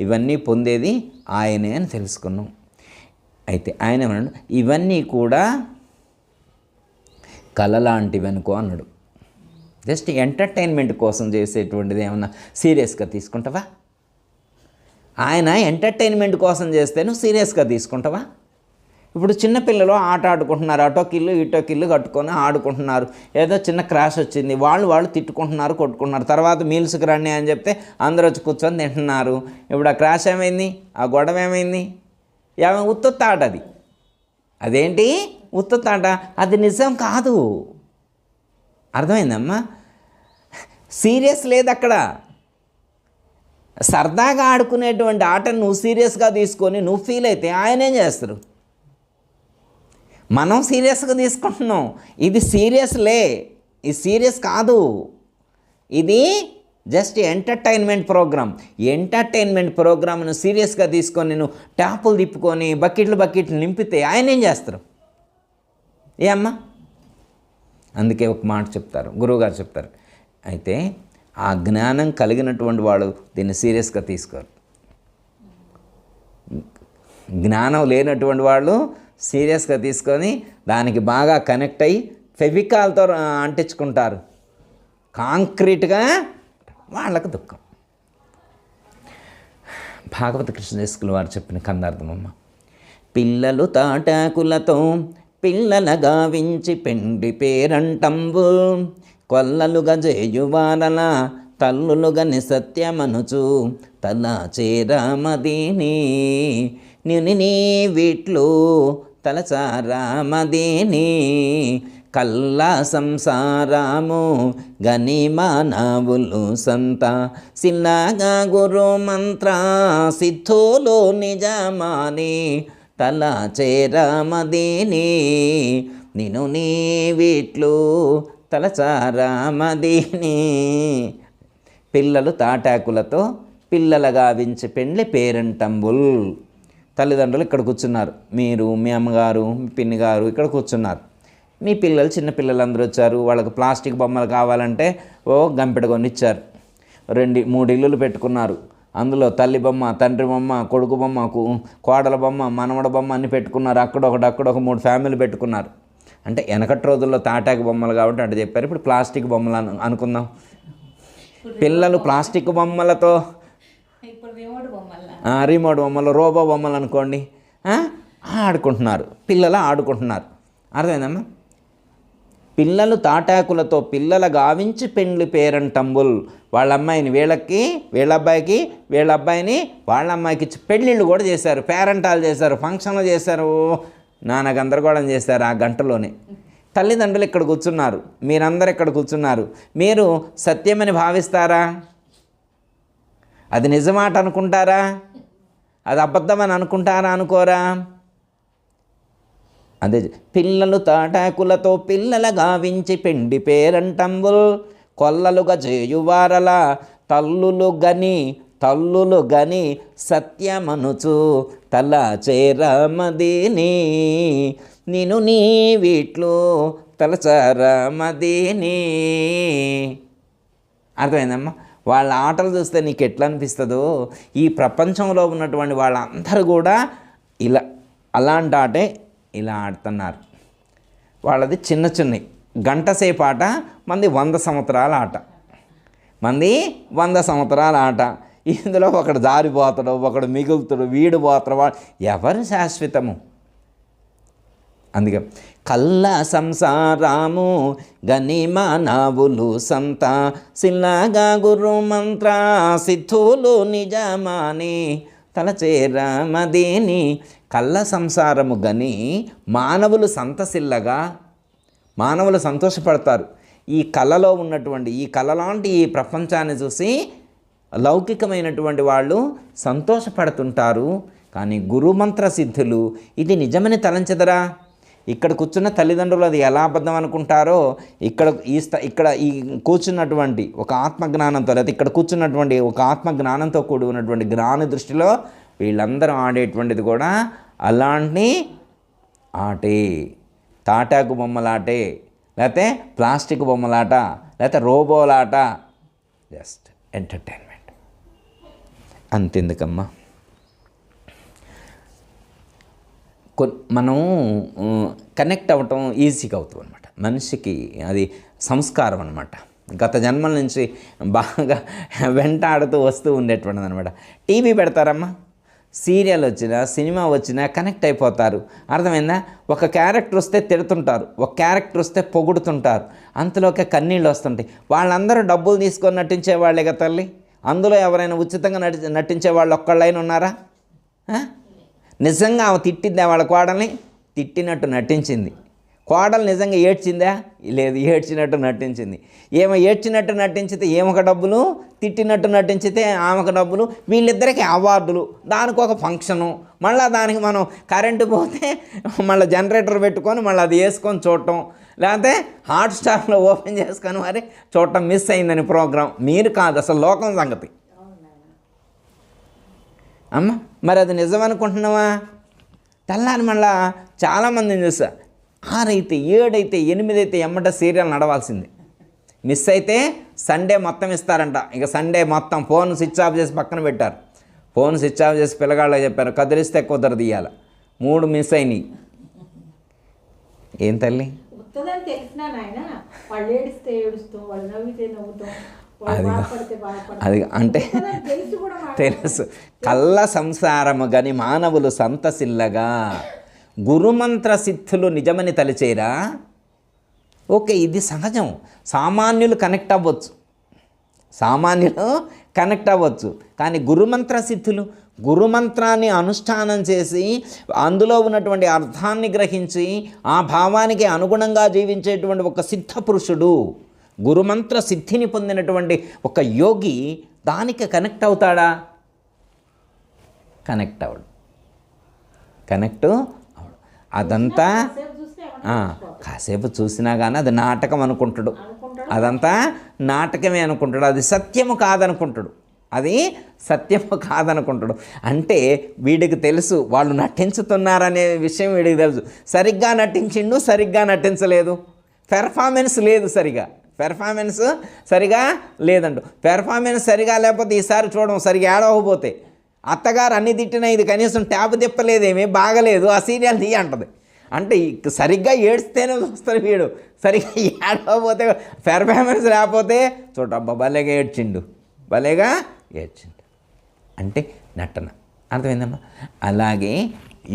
ఇవన్నీ పొందేది ఆయనే అని తెలుసుకున్నాం. అయితే ఆయన ఏమన్నాడు, ఇవన్నీ కూడా కళ లాంటివి అనుకో అన్నాడు. జస్ట్ ఎంటర్టైన్మెంట్ కోసం చేసేటువంటిది ఏమన్నా సీరియస్గా తీసుకుంటావా? ఆయన ఎంటర్టైన్మెంట్ కోసం చేస్తే నువ్వు సీరియస్గా తీసుకుంటావా? ఇప్పుడు చిన్నపిల్లలు ఆట ఆడుకుంటున్నారు, అటోకిల్లు ఇటోకిల్లు కట్టుకొని ఆడుకుంటున్నారు. ఏదో చిన్న క్రాష్ వచ్చింది, వాళ్ళు తిట్టుకుంటున్నారు, కొట్టుకుంటున్నారు. తర్వాత మీల్స్కి రండి అని చెప్తే అందరూ వచ్చి కూర్చొని తింటున్నారు. ఇప్పుడు ఆ క్రాష్ ఏమైంది, ఆ గొడవ ఏమైంది? ఉత్తుత్తాట అది. అదేంటి ఉత్తుత్తాట? అది నిజం కాదు. అర్థమైందమ్మా? సీరియస్ లేదు అక్కడ. సరదాగా ఆడుకునేటువంటి ఆటను నువ్వు సీరియస్గా తీసుకొని నువ్వు ఫీల్ అయితే ఆయన ఏం చేస్తారు? మనం సీరియస్గా తీసుకుంటున్నాం, ఇది సీరియస్లే, ఇది సీరియస్ కాదు, ఇది జస్ట్ ఎంటర్టైన్మెంట్ ప్రోగ్రామ్ను సీరియస్గా తీసుకొని నేను ట్యాపులు తిప్పుకొని బకెట్లు నింపితే ఆయన ఏం చేస్తారు? ఏ అమ్మా? అందుకే ఒక మాట చెప్తారు, గురువుగారు చెప్తారు, అయితే ఆ జ్ఞానం కలిగినటువంటి వాడు దీన్ని సీరియస్గా తీసుకోరు. జ్ఞానం లేనటువంటి వాళ్ళు సీరియస్గా తీసుకొని దానికి బాగా కనెక్ట్ అయ్యి ఫెవికాల్తో అంటించుకుంటారు. కాంక్రీట్గా వాళ్ళకు దుఃఖం. భాగవత కృష్ణదేశకులు వారు చెప్పిన కందార్థమమ్మ. పిల్లలు తాటాకులతో పిల్లల గావించి పెండి పేరంటంబు, కొల్లలుగా జేయువారల తల్లులుగా నిసత్యమనుచు తల చేరామదీని, నీ వీట్లు తలచారామదీని, కల్లా సంసారము గని మానవులు సంత, సిల్లగా గురు మంత్ర సిద్ధులు నిజమాని, తల చేరామదీని, నిను నీ వీట్లు తలచారామదీని. పిల్లలు తాటాకులతో పిల్లల గావించి పెండ్లి పేరంటంబుల్. తల్లిదండ్రులు ఇక్కడ కూర్చున్నారు, మీరు మీ అమ్మగారు మీ పిన్ని గారు ఇక్కడ కూర్చున్నారు. మీ పిల్లలు చిన్న పిల్లలందరూ వచ్చారు, వాళ్ళకి ప్లాస్టిక్ బొమ్మలు కావాలంటే గంపెడ కొనిచ్చారు. 2-3 ఇల్లులు పెట్టుకున్నారు. అందులో తల్లి బొమ్మ, తండ్రి బొమ్మ, కొడుకు బొమ్మ, కోడల బొమ్మ, మనవడ బొమ్మ అన్నీ పెట్టుకున్నారు. అక్కడొక 3 ఫ్యామిలీలు పెట్టుకున్నారు. అంటే వెనకటి రోజుల్లో తాటాకు బొమ్మలు కాబట్టి అంటే చెప్పారు. ఇప్పుడు ప్లాస్టిక్ బొమ్మలు అనుకుందాం. పిల్లలు ప్లాస్టిక్ బొమ్మలతో, రిమోట్ బొమ్మలు, రోబో బొమ్మలు అనుకోండి, ఆడుకుంటున్నారు. పిల్లలు ఆడుకుంటున్నారు. అర్థమైందమ్మా? పిల్లలు తాటాకులతో పిల్లల గావించి పెండ్లి పేరంటంబుల్. వాళ్ళ అమ్మాయిని వీళ్ళకి, వీళ్ళ అబ్బాయికి, వీళ్ళ అబ్బాయిని వాళ్ళ అమ్మాయికి ఇచ్చి పెళ్ళిళ్ళు కూడా చేశారు, పేరంటాలు చేశారు, ఫంక్షన్లు చేశారు, నాన్న గందరగోళం చేశారు ఆ గంటలోనే. తల్లిదండ్రులు ఇక్కడ కూర్చున్నారు, మీరందరూ ఇక్కడ కూర్చున్నారు. మీరు సత్యమని భావిస్తారా? అది నిజమాట అనుకుంటారా? అది అబద్ధమని అనుకుంటారా? అనుకోరా? అదే పిల్లలు తాటాకులతో పిల్లల గావించి పెండి పేరంటంబుల్, కొల్లలుగా చేయువారల తల్లులు గని సత్యమనుచు తల చేరమదీని, నేను నీ వీట్లు తలచారమదీని. అర్థమైందమ్మా? వాళ్ళ ఆటలు చూస్తే నీకు ఎట్లా అనిపిస్తుందో, ఈ ప్రపంచంలో ఉన్నటువంటి వాళ్ళందరూ కూడా అలాంటి ఆటే ఇలా ఆడుతున్నారు. వాళ్ళది చిన్నవి, గంట సేపు ఆట, మంది 100 సంవత్సరాల ఆట. ఇందులో ఒకడు జారిపోతాడు, ఒకడు మిగులుతాడు, వీడు పోతాడు. ఎవరు శాశ్వతము? అందుకే కల్ల సంసారము గని మానవులు సంత, సిల్లగా గురు మంత్ర సిద్ధులు నిజమాని, తలచేరమదీని. కళ్ళ సంసారము గని మానవులు సంతసిల్లగా, మానవులు సంతోషపడతారు. ఈ కళలో ఉన్నటువంటి, ఈ కళలాంటి ఈ ప్రపంచాన్ని చూసి లౌకికమైనటువంటి వాళ్ళు సంతోషపడుతుంటారు. కానీ గురుమంత్ర సిద్ధులు ఇది నిజమని తలంచెదరా? ఇక్కడ కూర్చున్న తల్లిదండ్రులు అది ఎలా అబద్ధం అనుకుంటారో, ఇక్కడ ఈ కూర్చున్నటువంటి ఒక ఆత్మజ్ఞానంతో, లేదా ఇక్కడ కూర్చున్నటువంటి ఒక ఆత్మజ్ఞానంతో కూడి ఉన్నటువంటి జ్ఞాని దృష్టిలో వీళ్ళందరూ ఆడేటువంటిది కూడా అలాంటి ఆటే. తాటాకు బొమ్మలాటే, లేకపోతే ప్లాస్టిక్ బొమ్మలాట, లేకపోతే రోబోలాట, జస్ట్ ఎంటర్టైన్మెంట్. అంతెందుకమ్మా, మనం కనెక్ట్ అవ్వటం ఈజీగా అవుతుంది అనమాట. మనిషికి అది సంస్కారం అనమాట. గత జన్మల నుంచి బాగా వెంటాడుతూ వస్తూ ఉండేటువంటిది అనమాట. టీవీ పెడతారమ్మా, సీరియల్ వచ్చినా సినిమా వచ్చినా కనెక్ట్ అయిపోతారు. అర్థమైందా? ఒక క్యారెక్టర్ వస్తే తిడుతుంటారు, ఒక క్యారెక్టర్ వస్తే పొగుడుతుంటారు, అంతలోకే కన్నీళ్ళు వస్తుంటాయి. వాళ్ళందరూ డబ్బులు తీసుకొని నటించే వాళ్ళేగా తల్లి. అందులో ఎవరైనా ఉచితంగా నటించే వాళ్ళు ఒక్కళ్ళైనా ఉన్నారా? నిజంగా ఆమె తిట్టిందా వాళ్ళ కోడల్ని? తిట్టినట్టు నటించింది. కోడలు నిజంగా ఏడ్చిందా? లేదు, ఏడ్చినట్టు నటించింది. ఏమో ఏడ్చినట్టు నటించితే ఏమొక డబ్బులు, తిట్టినట్టు నటించితే ఆమెకు డబ్బులు, వీళ్ళిద్దరికీ అవార్డులు, దానికి ఒక ఫంక్షను, మళ్ళీ దానికి మనం కరెంటు పోతే మళ్ళీ జనరేటర్ పెట్టుకొని మళ్ళీ అది వేసుకొని చూడటం, లేకపోతే హాట్స్టార్లో ఓపెన్ చేసుకొని మరి చూడటం మిస్ అయిందని ప్రోగ్రాం. మీరు కాదు, అసలు లోకం సంగతి అమ్మ. మరి అది నిజం అనుకుంటున్నావా? తెల్లారి మళ్ళా చాలామందిని చూసా, 6 అయితే 7 అయితే 8 అయితే ఎమ్మట సీరియల్ నడవాల్సిందే. మిస్ అయితే సండే మొత్తం ఇస్తారంట. ఇక సండే మొత్తం ఫోన్ స్విచ్ ఆఫ్ చేసి పక్కన పెట్టారు. ఫోన్ స్విచ్ ఆఫ్ చేసి పిల్లగాళ్ళకి చెప్పారు, కదిలిస్తే కుదరదు ఇయ్యాల. 3 మిస్ అయినాయి. ఏం తల్లి, అది అంటే తెలుసు. కళ్ళ సంసారము గని మానవులు సంతసిల్లగా గురుమంత్ర సిద్ధులు నిజమని తలిచేరా. ఓకే, ఇది సహజం. సామాన్యులు కనెక్ట్ అవ్వచ్చు, కానీ గురుమంత్ర సిద్ధులు గురుమంత్రాన్ని అనుష్ఠానం చేసి అందులో ఉన్నటువంటి అర్థాన్ని గ్రహించి ఆ భావానికి అనుగుణంగా జీవించేటువంటి ఒక సిద్ధ పురుషుడు, గురుమంత్ర సిద్ధిని పొందినటువంటి ఒక యోగి దానికి కనెక్ట్ అవుతాడా? కనెక్ట్ అవడు. అదంతా కాసేపు చూసినా కానీ అది నాటకం అనుకుంటాడు. అదంతా నాటకమే అనుకుంటాడు. అది సత్యము కాదనుకుంటాడు. అంటే వీడికి తెలుసు వాళ్ళు నటించుతున్నారనే విషయం వీడికి తెలుసు. సరిగ్గా నటించిండు, సరిగ్గా నటించలేదు, పెర్ఫార్మెన్స్ సరిగా లేదండు. పెర్ఫార్మెన్స్ సరిగా లేకపోతే ఈసారి చూడడం, సరిగా ఏడవకపోతే అత్తగారు అన్ని తిట్టినా ఇది కనీసం ట్యాప్ తిప్పలేదేమీ, బాగలేదు, ఆ సీరియల్ తీయ అంటది. అంటే సరిగ్గా ఏడ్స్తేనే చూస్తారు వీడు, సరిగ్గా ఏడవకపోతే పెర్ఫార్మెన్స్ లేకపోతే చూడబ్బా భలేగా ఏడ్చిండు అంటే నటన. అర్థమైందమ్మా? అలాగే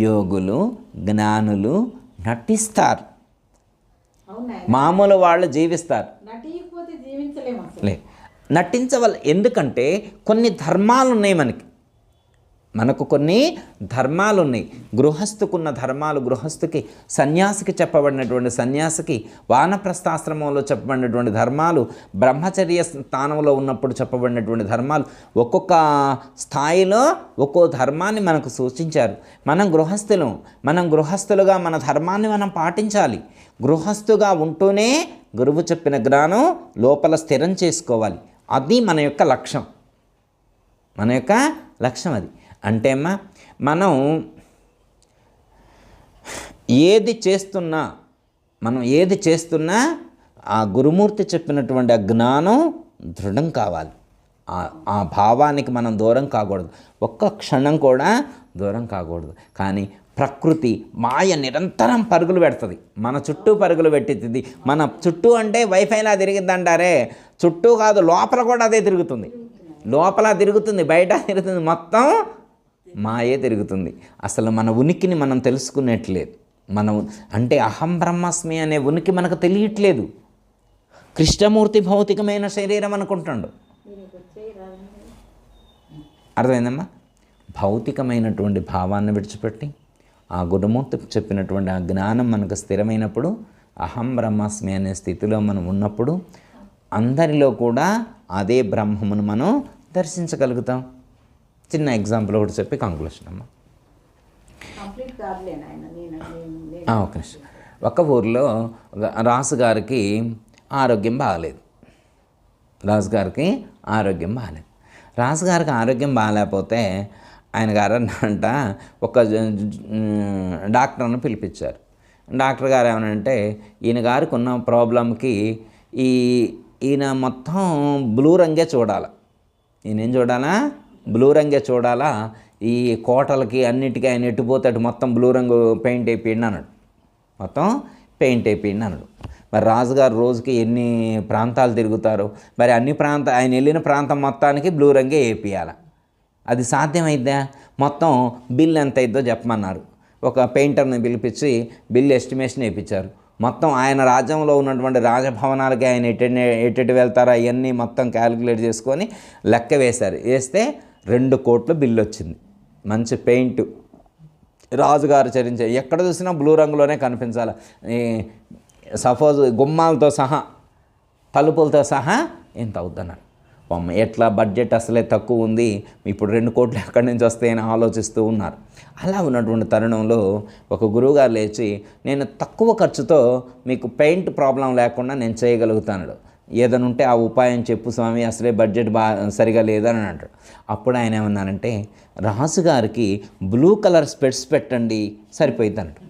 యోగులు జ్ఞానులు నటిస్తారు, మామూలు వాళ్ళు జీవిస్తారు. నటించవల్ల. ఎందుకంటే కొన్ని ధర్మాలు ఉన్నాయి మనకు కొన్ని ధర్మాలు ఉన్నాయి. గృహస్థుకున్న ధర్మాలు, గృహస్థుకి సన్యాసికి చెప్పబడినటువంటి సన్యాసికి వానప్రస్థాశ్రమంలో చెప్పబడినటువంటి ధర్మాలు, బ్రహ్మచర్య స్థానంలో ఉన్నప్పుడు చెప్పబడినటువంటి ధర్మాలు, ఒక్కొక్క స్థాయిలో ఒక్కో ధర్మాన్ని మనకు సూచించారు. మనం గృహస్థులుగా మన ధర్మాన్ని మనం పాటించాలి. గృహస్థుగా ఉంటూనే గురువు చెప్పిన జ్ఞానం లోపల స్థిరం చేసుకోవాలి. అది మన యొక్క లక్ష్యం అది. అంటే అమ్మా, మనం ఏది చేస్తున్నా ఆ గురుమూర్తి చెప్పినటువంటి ఆ జ్ఞానం దృఢం కావాలి. ఆ భావానికి మనం దూరం కాకూడదు, ఒక్క క్షణం కూడా దూరం కాకూడదు. కానీ ప్రకృతి మాయ నిరంతరం పరుగులు పెడుతుంది, మన చుట్టూ పరుగులు పెట్టింది. మన చుట్టూ అంటే వైఫైలా తిరిగిద్దంటారే, చుట్టూ కాదు, లోపల కూడా అదే తిరుగుతుంది. బయట తిరుగుతుంది, మొత్తం మాయే తిరుగుతుంది. అసలు మన ఉనికిని మనం తెలుసుకునేట్లేదు. అంటే అహం బ్రహ్మాస్మి అనే ఉనికి మనకు తెలియట్లేదు. కృష్ణమూర్తి భౌతికమైన శరీరం అనుకుంటాడు. అర్థమైందమ్మా? భౌతికమైనటువంటి భావాన్ని విడిచిపెట్టి ఆ గురుమూర్తి చెప్పినటువంటి ఆ జ్ఞానం మనకు స్థిరమైనప్పుడు, అహం బ్రహ్మాస్మి అనే స్థితిలో మనం ఉన్నప్పుడు అందరిలో కూడా అదే బ్రహ్మమును మనం దర్శించగలుగుతాం. చిన్న ఎగ్జాంపుల్ ఒకటి చెప్పి కంక్లూషన్ అమ్మా. ఒక నిమిషం. ఒక ఊరిలో రాజుగారికి ఆరోగ్యం బాగలేదు. రాజుగారికి ఆరోగ్యం బాగలేకపోతే ఆయన గారు అంట ఒక డాక్టర్ను పిలిపించారు. డాక్టర్ గారు ఏమనంటే ఈయన గారికి ఉన్న ప్రాబ్లంకి ఈయన మొత్తం బ్లూ రంగే చూడాలి. ఈయన ఏం చూడాలా? బ్లూ రంగే చూడాలా. ఈ కోటలకి అన్నిటికీ ఆయన ఎట్టుపోతే అటు మొత్తం బ్లూ రంగు పెయింట్ అయిపోయింది అన్నాడు. మొత్తం పెయింట్ అయిపోయింది అన్నాడు. మరి రాజుగారు రోజుకి ఎన్ని ప్రాంతాలు తిరుగుతారు? మరి ఆయన వెళ్ళిన ప్రాంతం మొత్తానికి బ్లూ రంగే వేపియాలి. అది సాధ్యమైద్దా? మొత్తం బిల్ ఎంత అయిద్దో చెప్పమన్నారు. ఒక పెయింటర్ని పిలిపించి బిల్ ఎస్టిమేషన్ వేయించారు. మొత్తం ఆయన రాజ్యంలో ఉన్నటువంటి రాజభవనాలకి ఆయన ఎటు వెళ్తారో అవన్నీ మొత్తం క్యాలిక్యులేట్ చేసుకొని లెక్క వేశారు. వేస్తే 2 కోట్ల బిల్లు వచ్చింది. మంచి పెయింట్ రాజుగారు చరించే ఎక్కడ చూసినా బ్లూ రంగులోనే కనిపించాలి. సపోజ్ గుమ్మాలతో సహా తలుపులతో సహా ఎంత అవుతున్నారు. ఎట్లా బడ్జెట్ అసలే తక్కువ ఉంది, ఇప్పుడు 2 కోట్లు ఎక్కడి నుంచి వస్తాయని ఆలోచిస్తూ ఉన్నారు. అలా ఉన్నటువంటి తరుణంలో ఒక గురువుగారు లేచి, నేను తక్కువ ఖర్చుతో మీకు పెయింట్ ప్రాబ్లం లేకుండా నేను చేయగలుగుతాను, ఏదైనా ఉంటే ఆ ఉపాయం చెప్పు స్వామి, అసలే బడ్జెట్ సరిగా లేదని అంటాడు. అప్పుడు ఆయన ఏమన్నానంటే, రాజుగారికి బ్లూ కలర్ స్పెట్స్ పెట్టండి సరిపోయింది అన్నాడు.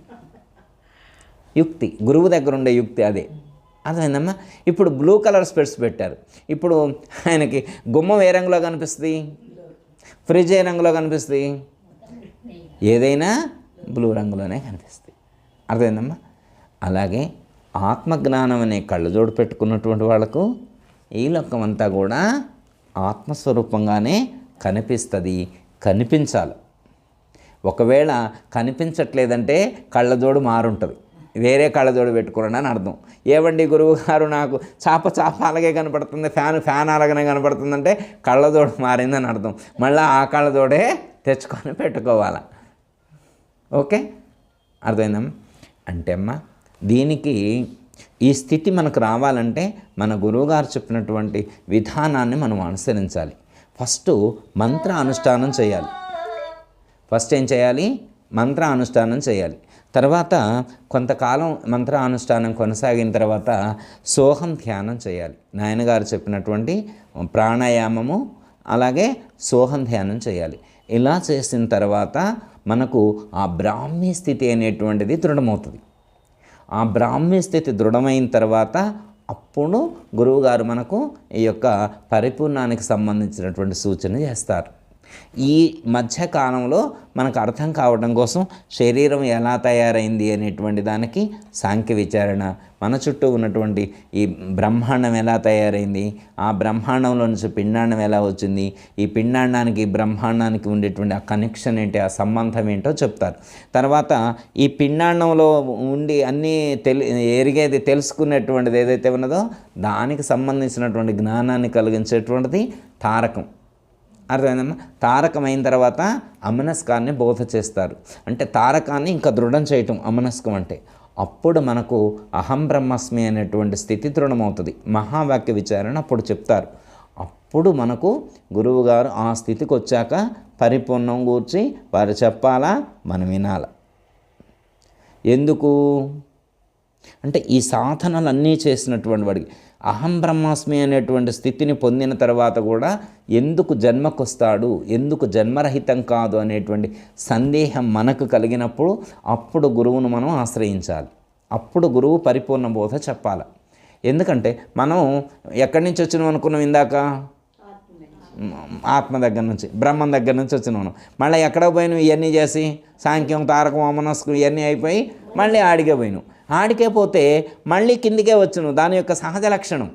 యుక్తి, గురువు దగ్గర ఉండే యుక్తి అదే. అర్థమైందమ్మా? ఇప్పుడు బ్లూ కలర్ స్పెట్స్ పెట్టారు. ఇప్పుడు ఆయనకి గుమ్మం ఏ రంగులో కనిపిస్తుంది? ఫ్రిడ్జ్ ఏ రంగులో కనిపిస్తుంది? ఏదైనా బ్లూ రంగులోనే కనిపిస్తుంది. అర్థమైందమ్మా? అలాగే ఆత్మజ్ఞానం అనే కళ్ళజోడు పెట్టుకున్నటువంటి వాళ్ళకు ఈ లోకం అంతా కూడా ఆత్మస్వరూపంగానే కనిపిస్తుంది, కనిపించాలి. ఒకవేళ కనిపించట్లేదంటే కళ్ళజోడు మారుంటుంది, వేరే కళ్ళజోడు పెట్టుకున్నాను అని అర్థం. ఏవండి గురువు గారు, నాకు చాప అలాగే కనపడుతుంది, ఫ్యాన్ అలాగనే కనపడుతుందంటే కళ్ళజోడు మారిందని అర్థం. మళ్ళీ ఆ కళ్ళజోడే తెచ్చుకొని పెట్టుకోవాలి. ఓకే, అర్థమైందమ్మా? అంటే అమ్మా, దీనికి ఈ స్థితి మనకు రావాలంటే మన గురువుగారు చెప్పినటువంటి విధానాన్ని మనం అనుసరించాలి. ఫస్ట్ మంత్ర అనుష్ఠానం చేయాలి. ఫస్ట్ ఏం చేయాలి? మంత్ర అనుష్ఠానం చేయాలి. తర్వాత కొంతకాలం మంత్ర అనుష్ఠానం కొనసాగిన తర్వాత సోహం ధ్యానం చేయాలి. నాయనగారు చెప్పినటువంటి ప్రాణాయామము అలాగే సోహం ధ్యానం చేయాలి. ఇలా చేసిన తర్వాత మనకు ఆ బ్రాహ్మీ స్థితి అనేటువంటిది దృఢమవుతుంది. ఆ బ్రాహ్మీ స్థితి దృఢమైన తర్వాత అప్పుడు గురువుగారు మనకు ఈ యొక్క పరిపూర్ణానికి సంబంధించినటువంటి సూచన చేస్తారు. ఈ మధ్యకాలంలో మనకు అర్థం కావడం కోసం శరీరం ఎలా తయారైంది అనేటువంటి దానికి సాంఖ్య విచారణ, మన చుట్టూ ఉన్నటువంటి ఈ బ్రహ్మాండం ఎలా తయారైంది, ఆ బ్రహ్మాండంలో నుంచి పిండాండం ఎలా వచ్చింది, ఈ పిండాండానికి బ్రహ్మాండానికి ఉండేటువంటి ఆ కనెక్షన్ ఏంటి, ఆ సంబంధం ఏంటో చెప్తారు. తర్వాత ఈ పిండాండంలో ఉండి అన్నీ ఎరిగేది తెలుసుకునేటువంటిది ఏదైతే ఉన్నదో దానికి సంబంధించినటువంటి జ్ఞానాన్ని కలిగించేటువంటిది తారకం. అర్థమైందమ్మా? తారకం అయిన తర్వాత అమనస్కాన్ని బోధ చేస్తారు. అంటే తారకాన్ని ఇంకా దృఢం చేయటం అమనస్కం అంటే. అప్పుడు మనకు అహం బ్రహ్మస్మి అనేటువంటి స్థితి దృఢమవుతుంది. మహావాక్య విచారణ అప్పుడు చెప్తారు. అప్పుడు మనకు గురువుగారు ఆ స్థితికి వచ్చాక పరిపూర్ణం గూర్చి వారు చెప్పాలా, మనం వినాలా. ఎందుకు అంటే ఈ సాధనలన్నీ చేసినటువంటి వాడికి అహం బ్రహ్మాస్మి అనేటువంటి స్థితిని పొందిన తర్వాత కూడా ఎందుకు జన్మకొస్తాడు, ఎందుకు జన్మరహితం కాదు అనేటువంటి సందేహం మనకు కలిగినప్పుడు అప్పుడు గురువును మనం ఆశ్రయించాలి. అప్పుడు గురువు పరిపూర్ణ బోధ చెప్పాలి. ఎందుకంటే మనం ఎక్కడి నుంచి వచ్చినాం అనుకున్నాం ఇందాక? ఆత్మ దగ్గర నుంచి, బ్రహ్మం దగ్గర నుంచి వచ్చినాను. మళ్ళీ ఎక్కడ పోయినావు? ఇవన్నీ చేసి సాంఖ్యం, తారకం, అమనస్కు ఇవన్నీ అయిపోయి మళ్ళీ ఆడికే పోయినావు. ఆడికే పోతే మళ్ళీ కిందికే వచ్చును, దాని యొక్క సహజ లక్షణం.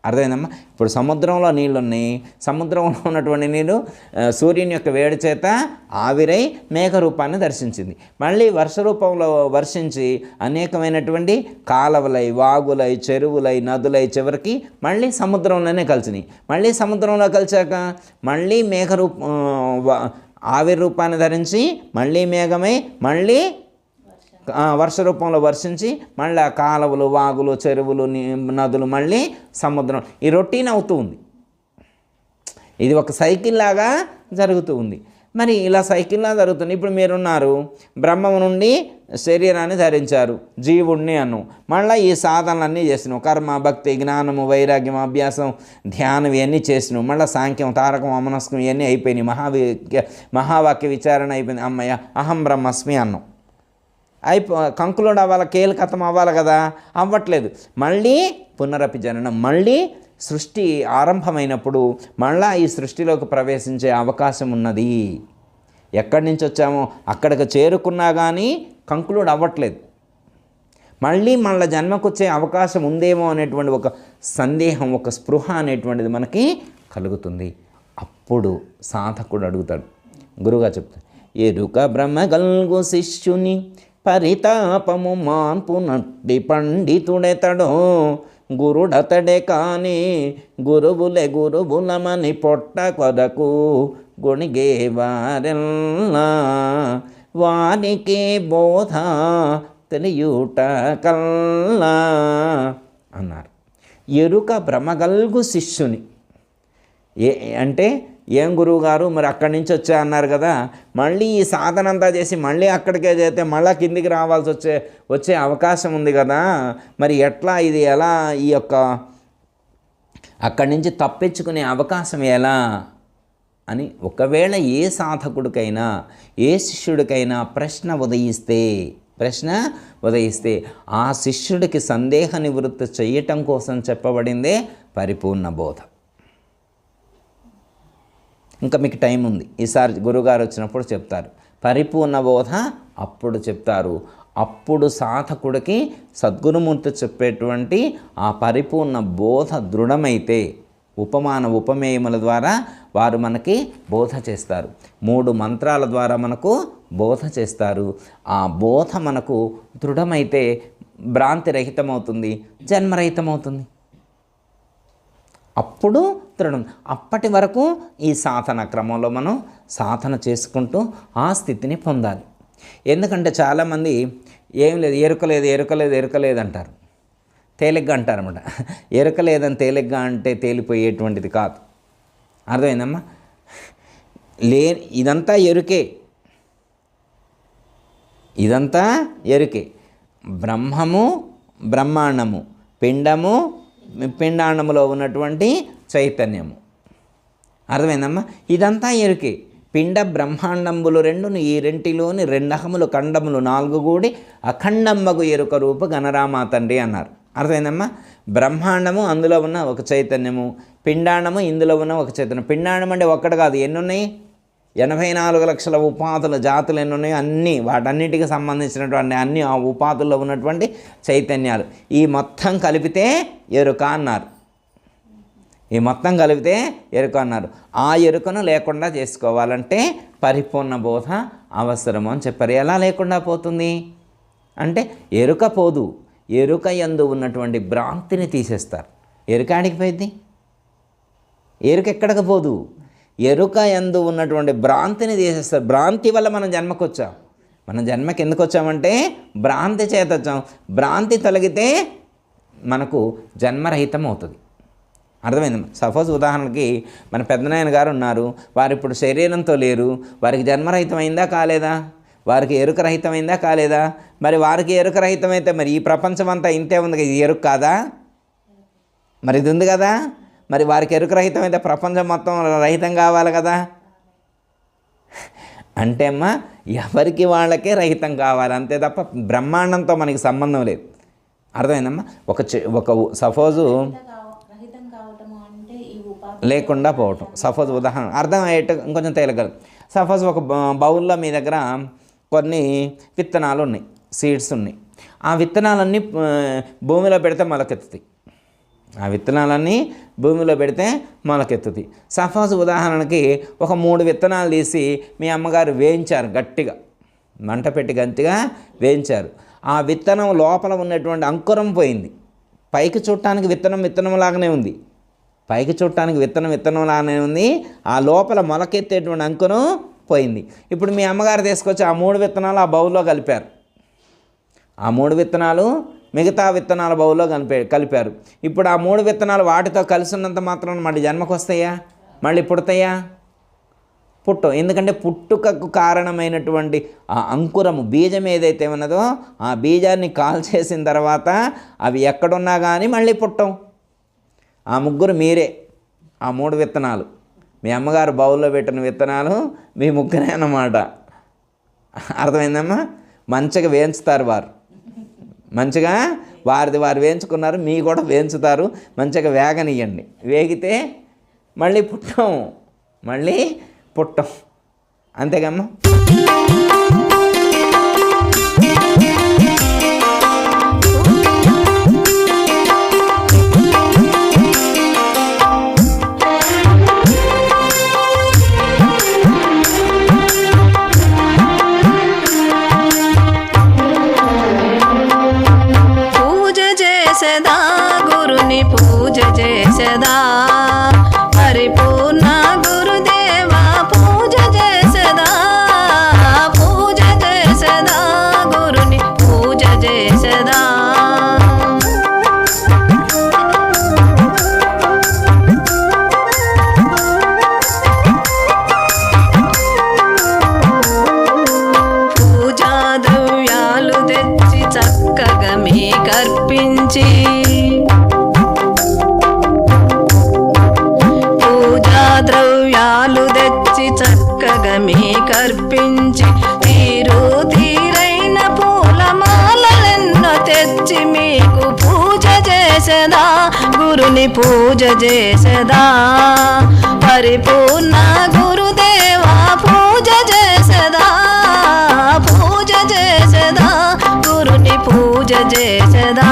అర్థమైందమ్మా? ఇప్పుడు సముద్రంలో నీళ్ళు ఉన్నాయి. సముద్రంలో ఉన్నటువంటి నీళ్ళు సూర్యుని యొక్క వేడి చేత ఆవిరై మేఘ రూపాన్ని దర్శించింది. మళ్ళీ వర్ష రూపంలో వర్షించి అనేకమైనటువంటి కాలవలై, వాగులై, చెరువులై, నదులై చివరికి మళ్ళీ సముద్రంలోనే కలిసినాయి. మళ్ళీ సముద్రంలో కలిసాక మళ్ళీ ఆవిరి రూపాన్ని ధరించి మళ్ళీ మేఘమై మళ్ళీ వర్ష రూపంలో వర్షించి మళ్ళీ కాలువలు, వాగులు, చెరువులు, నదులు, మళ్ళీ సముద్రం. ఈ రొటీన్ అవుతూ ఉంది. ఇది ఒక సైకిల్ లాగా జరుగుతూ ఉంది. మరి ఇలా సైకిల్లా జరుగుతుంది. ఇప్పుడు మీరున్నారు, బ్రహ్మం నుండి శరీరాన్ని ధరించారు, జీవుణ్ణి అను. మళ్ళీ ఈ సాధనలన్నీ చేసినావు, కర్మ, భక్తి, జ్ఞానము, వైరాగ్యం, అభ్యాసం, ధ్యానం ఇవన్నీ చేసినావు. మళ్ళీ సాంఖ్యం, తారకం, అమనస్కం ఇవన్నీ అయిపోయినాయి. మహావాక్య విచారణ అయిపోయింది. అమ్మయ్య అహం బ్రహ్మస్మి అన్నాం. కంక్లూడ్ అవ్వాలి, కేలికతం అవ్వాలి కదా, అవ్వట్లేదు. మళ్ళీ పునరపి జననం, మళ్ళీ సృష్టి ఆరంభమైనప్పుడు మళ్ళీ ఈ సృష్టిలోకి ప్రవేశించే అవకాశం ఉన్నది. ఎక్కడి నుంచి వచ్చామో అక్కడికి చేరుకున్నా కానీ కంక్లూడ్ అవ్వట్లేదు. మళ్ళీ జన్మకు వచ్చే అవకాశం ఉందేమో అనేటువంటి ఒక సందేహం, ఒక స్పృహ అనేటువంటిది మనకి కలుగుతుంది. అప్పుడు సాధకుడు అడుగుతాడు, గురువుగా చెప్తాడు, ఎరుక బ్రహ్మ గల్గు శిష్యుని పరితాపము మాన్పు నట్టి పండితుడెతడో గురుడతడే కానీ గురువులమని పొట్ట కొరకు గొణిగేవారెల్లా వారికి బోధ తెలియుట కల్లా అన్నారు. ఎరుక భ్రమగల్గు శిష్యుని అంటే ఏం గురువు గారు మరి అక్కడి నుంచి వచ్చా అన్నారు కదా, మళ్ళీ ఈ సాధన అంతా చేసి మళ్ళీ అక్కడికే చేస్తే మళ్ళీ కిందికి రావాల్సి వచ్చే అవకాశం ఉంది కదా, మరి ఎట్లా ఇది ఎలా ఈ యొక్క అక్కడి నుంచి తప్పించుకునే అవకాశం ఎలా అని ఒకవేళ ఏ సాధకుడికైనా ఏ శిష్యుడికైనా ప్రశ్న ఉదయిస్తే ఆ శిష్యుడికి సందేహ నివృత్తి చేయటం కోసం చెప్పబడిందే పరిపూర్ణ బోధ. ఇంకా మీకు టైం ఉంది, ఈసారి గురువుగారు వచ్చినప్పుడు చెప్తారు. పరిపూర్ణ బోధ అప్పుడు చెప్తారు. అప్పుడు సాధకుడికి సద్గురుమూర్తి చెప్పేటువంటి ఆ పరిపూర్ణ బోధ దృఢమైతే ఉపమాన ఉపమేయముల ద్వారా వారు మనకి బోధ చేస్తారు. 3 మంత్రాల ద్వారా మనకు బోధ చేస్తారు. ఆ బోధ మనకు దృఢమైతే భ్రాంతి రహితమవుతుంది, జన్మరహితమవుతుంది. అప్పుడు దృఢం. అప్పటి వరకు ఈ సాధన క్రమంలో మనం సాధన చేసుకుంటూ ఆ స్థితిని పొందాలి. ఎందుకంటే చాలామంది ఏం లేదు, ఎరుకలేదు అంటారు, తేలిగ్గా అంటారన్నమాట. ఎరుకలేదని తేలిగ్గా అంటే తేలిపోయేటువంటిది కాదు. అర్థమైందమ్మా? ఇదంతా ఎరుకే. బ్రహ్మము, బ్రహ్మాండము, పిండాండములో ఉన్నటువంటి చైతన్యము. అర్థమైందమ్మా? ఇదంతా ఎరుకే. పిండ బ్రహ్మాండంబులు 2 ఈ రెంటిలోని 2 అహములు ఖండములు 4 కూడి అఖండమ్మగు ఎరుక రూప గణరామా తండ్రి అన్నారు. అర్థమైందమ్మా? బ్రహ్మాండము అందులో ఉన్న ఒక చైతన్యము, పిండాండము ఇందులో ఉన్న ఒక చైతన్యం. పిండాండం అంటే ఒక్కటి కాదు, ఎన్ని ఉన్నాయి? 84 లక్షల ఉపాధుల జాతులు ఎన్ని ఉన్నాయో అన్నీ, వాటన్నిటికి సంబంధించినటువంటి అన్ని ఆ ఉపాధుల్లో ఉన్నటువంటి చైతన్యాలు. ఈ మొత్తం కలిపితే ఎరుక అన్నారు. ఆ ఎరుకను లేకుండా చేసుకోవాలంటే పరిపూర్ణ బోధ అవసరము అని చెప్పారు. ఎలా లేకుండా పోతుంది అంటే ఎరుక పోదు, ఎరుక యందు ఉన్నటువంటి భ్రాంతిని తీసేస్తారు. ఎరుక ఆడికి పోయింది, ఎరుక ఎక్కడికి పోదు, ఎరుక యందు ఉన్నటువంటి భ్రాంతిని తీసేస్తారు. భ్రాంతి వల్ల మనం జన్మకు వచ్చాం. మనం జన్మకి ఎందుకు వచ్చామంటే భ్రాంతి చేత వచ్చాం. భ్రాంతి తొలగితే మనకు జన్మరహితం అవుతుంది. అర్థమైంది? సపోజ్ ఉదాహరణకి మన పెద్దనాయన గారు ఉన్నారు, వారు ఇప్పుడు శరీరంతో లేరు, వారికి జన్మరహితం అయిందా కాలేదా? వారికి ఎరుక రహితమైందా కాలేదా? మరి వారికి ఎరుక రహితమైతే మరి ఈ ప్రపంచం అంతా ఇంతే ఉంది, ఇది ఎరుక కాదా? మరి ఇది ఉంది కదా. మరి వారికి ఎరుక రహితమైతే ప్రపంచం మొత్తం రహితం కావాలి కదా. అంటే అమ్మా ఎవరికి వాళ్ళకే రహితం కావాలి అంతే తప్ప బ్రహ్మాండంతో మనకి సంబంధం లేదు. అర్థమైందమ్మా? ఒక సపోజు లేకుండా పోవటం. సపోజ్ ఉదాహరణ అర్థం అయ్యేట్టు ఇంకొంచెం తేలగలదు. సపోజ్ ఒక బౌల్లో మీ దగ్గర కొన్ని విత్తనాలు ఉన్నాయి, సీడ్స్ ఉన్నాయి. ఆ విత్తనాలన్నీ భూమిలో పెడితే మొలకెత్తుతాయి. సపోజ్ ఉదాహరణకి ఒక 3 విత్తనాలు తీసి మీ అమ్మగారు వేయించారు, గట్టిగా మంట పెట్టి గట్టిగా వేయించారు. ఆ విత్తనం లోపల ఉన్నటువంటి అంకురం పోయింది. పైకి చూడటానికి విత్తనం లాగానే ఉంది, ఆ లోపల మొలకెత్తేటువంటి అంకురం పోయింది. ఇప్పుడు మీ అమ్మగారు తీసుకొచ్చి ఆ 3 విత్తనాలు ఆ బౌల్లో కలిపారు. ఆ 3 విత్తనాలు మిగతా విత్తనాల బౌల్లో కలిపారు. ఇప్పుడు ఆ 3 విత్తనాలు వాటితో కలిసి ఉన్నంత మాత్రం మళ్ళీ జన్మకు వస్తాయా? మళ్ళీ పుడతాయా? పుట్టవు. ఎందుకంటే పుట్టుకకు కారణమైనటువంటి ఆ అంకురము బీజం ఏదైతే ఉన్నదో ఆ బీజాన్ని కాల్చేసిన తర్వాత అవి ఎక్కడున్నా కానీ మళ్ళీ పుట్టవు. ఆ ముగ్గురు మీరే, ఆ 3 విత్తనాలు మీ అమ్మగారు బౌల్లో పెట్టిన విత్తనాలు మీ ముగ్గురే అన్నమాట. అర్థమైందమ్మా? మంచిగా వేయించుతారు వారు, మంచిగా వారిది వారు వేయించుకున్నారు, మీ కూడా వేయించుతారు. మంచిగా వేగనియండి, వేగితే మళ్ళీ పుట్టం అంతేగమ్మా. గురుని పూజ చేసదా పరిపూర్ణ గురుదేవా పూజ చేసదా గురుని పూజ చేసదా. పూజా ద్రవ్యాలు తెచ్చి చక్కగా మీ కర్పించి ద్రవ్యాలు తెచ్చి చక్కగా మీ కర్పించి తీరైన పూలమాలెన్నో తెచ్చి మీకు పూజ చేసదా గురుని పూజ చేసదా పరిపూర్ణ గురుదేవా పూజ చేసదా గురుని పూజ చేసదా.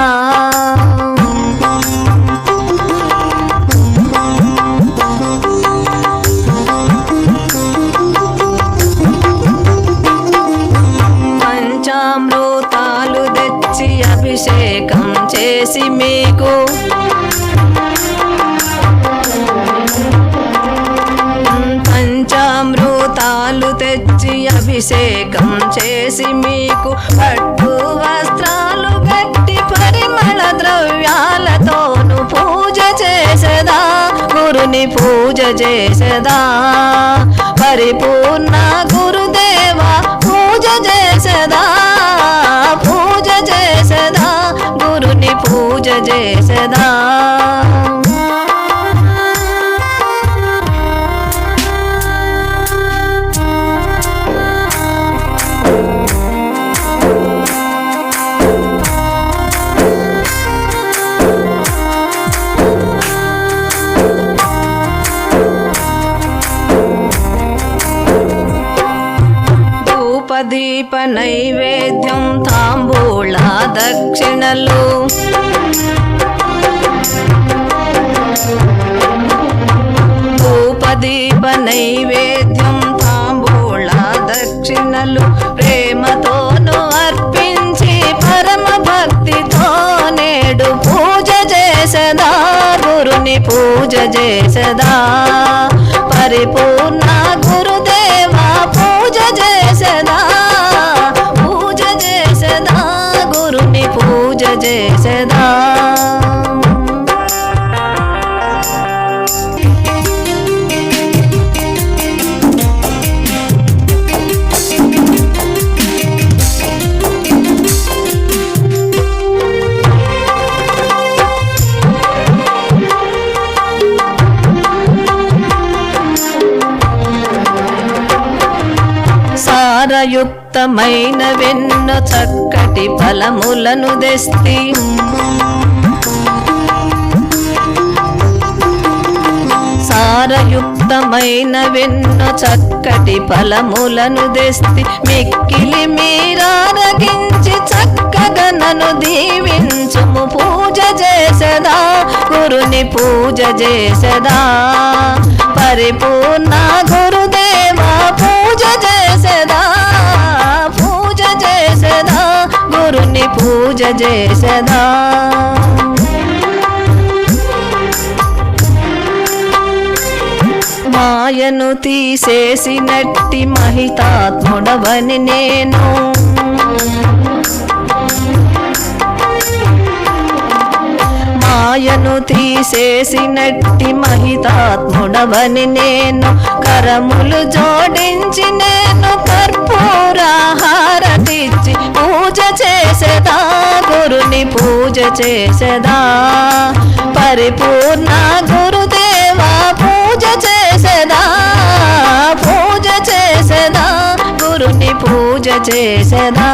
పంచామృతాలు తెచ్చి అభిషేకం చేసి మీకు పంచామృతాలు తెచ్చి అభిషేకం చేసి మీకు పట్టు వస్త్రాలు గట్టి పరిమళ ద్రవ్యాలతోను పూజ చేసదా గురుని పూజ చేసదా పరిపూర్ణ గురుదేవా పూజ చేసదా గురుని పూజ చేసదా. దీప నైవేద్యం తాంబూళ దక్షిణలు ధూపదీప నైవేద్యం తాంబూళ దక్షిణలు ప్రేమతోను అర్పించి పరమ భక్తితో నేడు పూజ చేసదా గురుని పూజ చేసదా పరిపూర్ణ గురుదేవా పూజ చేసదా గురుని పూజ చేసదా. సారయుక్తమైన వెన్నో చక్కటి ఫలములను తెస్తి సారయుక్తమైన వెన్నో చక్కటి ఫలములను తెస్తి మిక్కిలి మీరారగించి చక్కగా నన్ను దీవించుము పూజ చేసదా గురుని పూజ చేసదా పరిపూర్ణ గురుదేవా పూజ చేసదా గురుని పూజ చేసదా. మాయను తీసేసినట్టి మహితాత్ముడవని నేను మాయను తీసేసినట్టి మహితాత్ముడవని నేను కరములు జోడించి నేను కర్పూరహారతిచ్చి పూజ చేసేదా గురుని పూజ చేసేదా పరిపూర్ణ గురుదేవా పూజ చేసేదా పూజ చేసేదా గురుని పూజ చేసేదా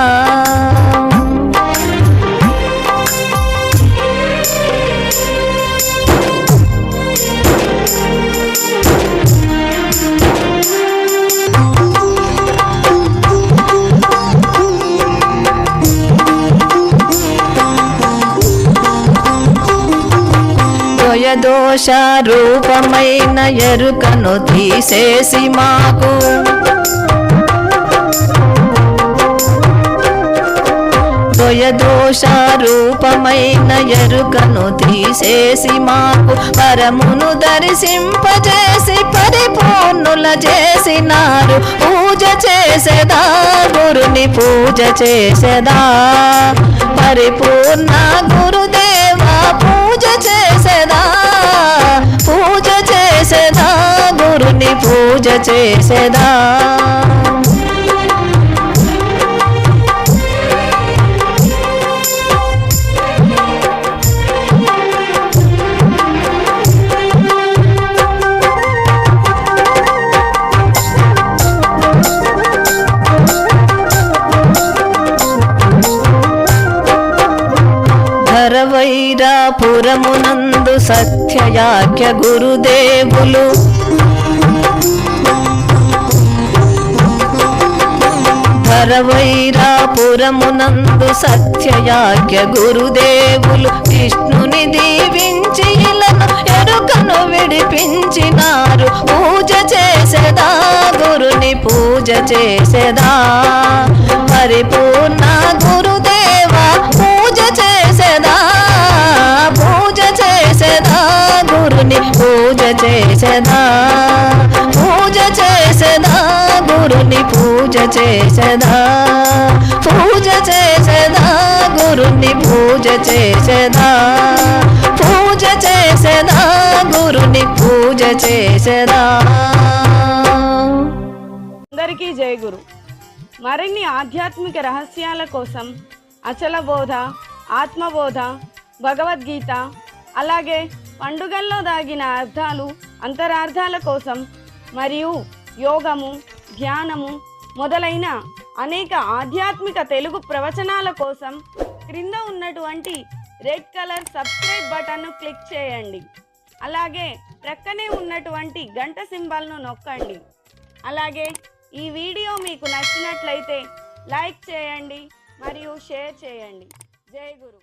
దోష రూపమైన ఎరుకను తీసేసి మాకు దోష రూపమైన ఎరుకను తీసేసి మాకు పరమును దర్శింపజేసి పరిపూర్ణుల చేసినారు పూజ చేసేదా గురుని పూజ చేసేదా పరిపూర్ణ గురుదేవా పూజ చేసేదా పూజ చేసేదా గురుని పూజ చేసేదా వైరాపురమునందు సత్యయాఖ్య గురుదేవులు వైరాపురమునందు సత్యయాఖ్య గురుదేవులు విష్ణుని దీవించి ఇలను ఎరుకను విడిపించినారు పూజ చేసేదా గురుని పూజ చేసేదా పరిపూర్ణ గురుదేవా పూజ చేసేదా పూజ చేసేదా గురుని పూజ చేసేదా పూజ చేసేదా గురుని పూజ చేసేదా పూజ చేసేదా గురుని పూజ చేసేదా పూజ చేసేదా గురుని పూజ చేసేదా. అందరికీ జై గురు. మరిన్ని ఆధ్యాత్మిక రహస్యాల కోసం అచల బోధ, ఆత్మబోధ, భగవద్గీత, అలాగే పండుగల్లో దాగిన అర్థాలు, అంతరార్థాల కోసం మరియు యోగము, ధ్యానము మొదలైన అనేక ఆధ్యాత్మిక తెలుగు ప్రవచనాల కోసం క్రింద ఉన్నటువంటి రెడ్ కలర్ సబ్స్క్రైబ్ బటన్ను క్లిక్ చేయండి. అలాగే ప్రక్కనే ఉన్నటువంటి గంట సింబల్ను నొక్కండి. అలాగే ఈ వీడియో మీకు నచ్చినట్లయితే లైక్ చేయండి మరియు షేర్ చేయండి. జై గురు.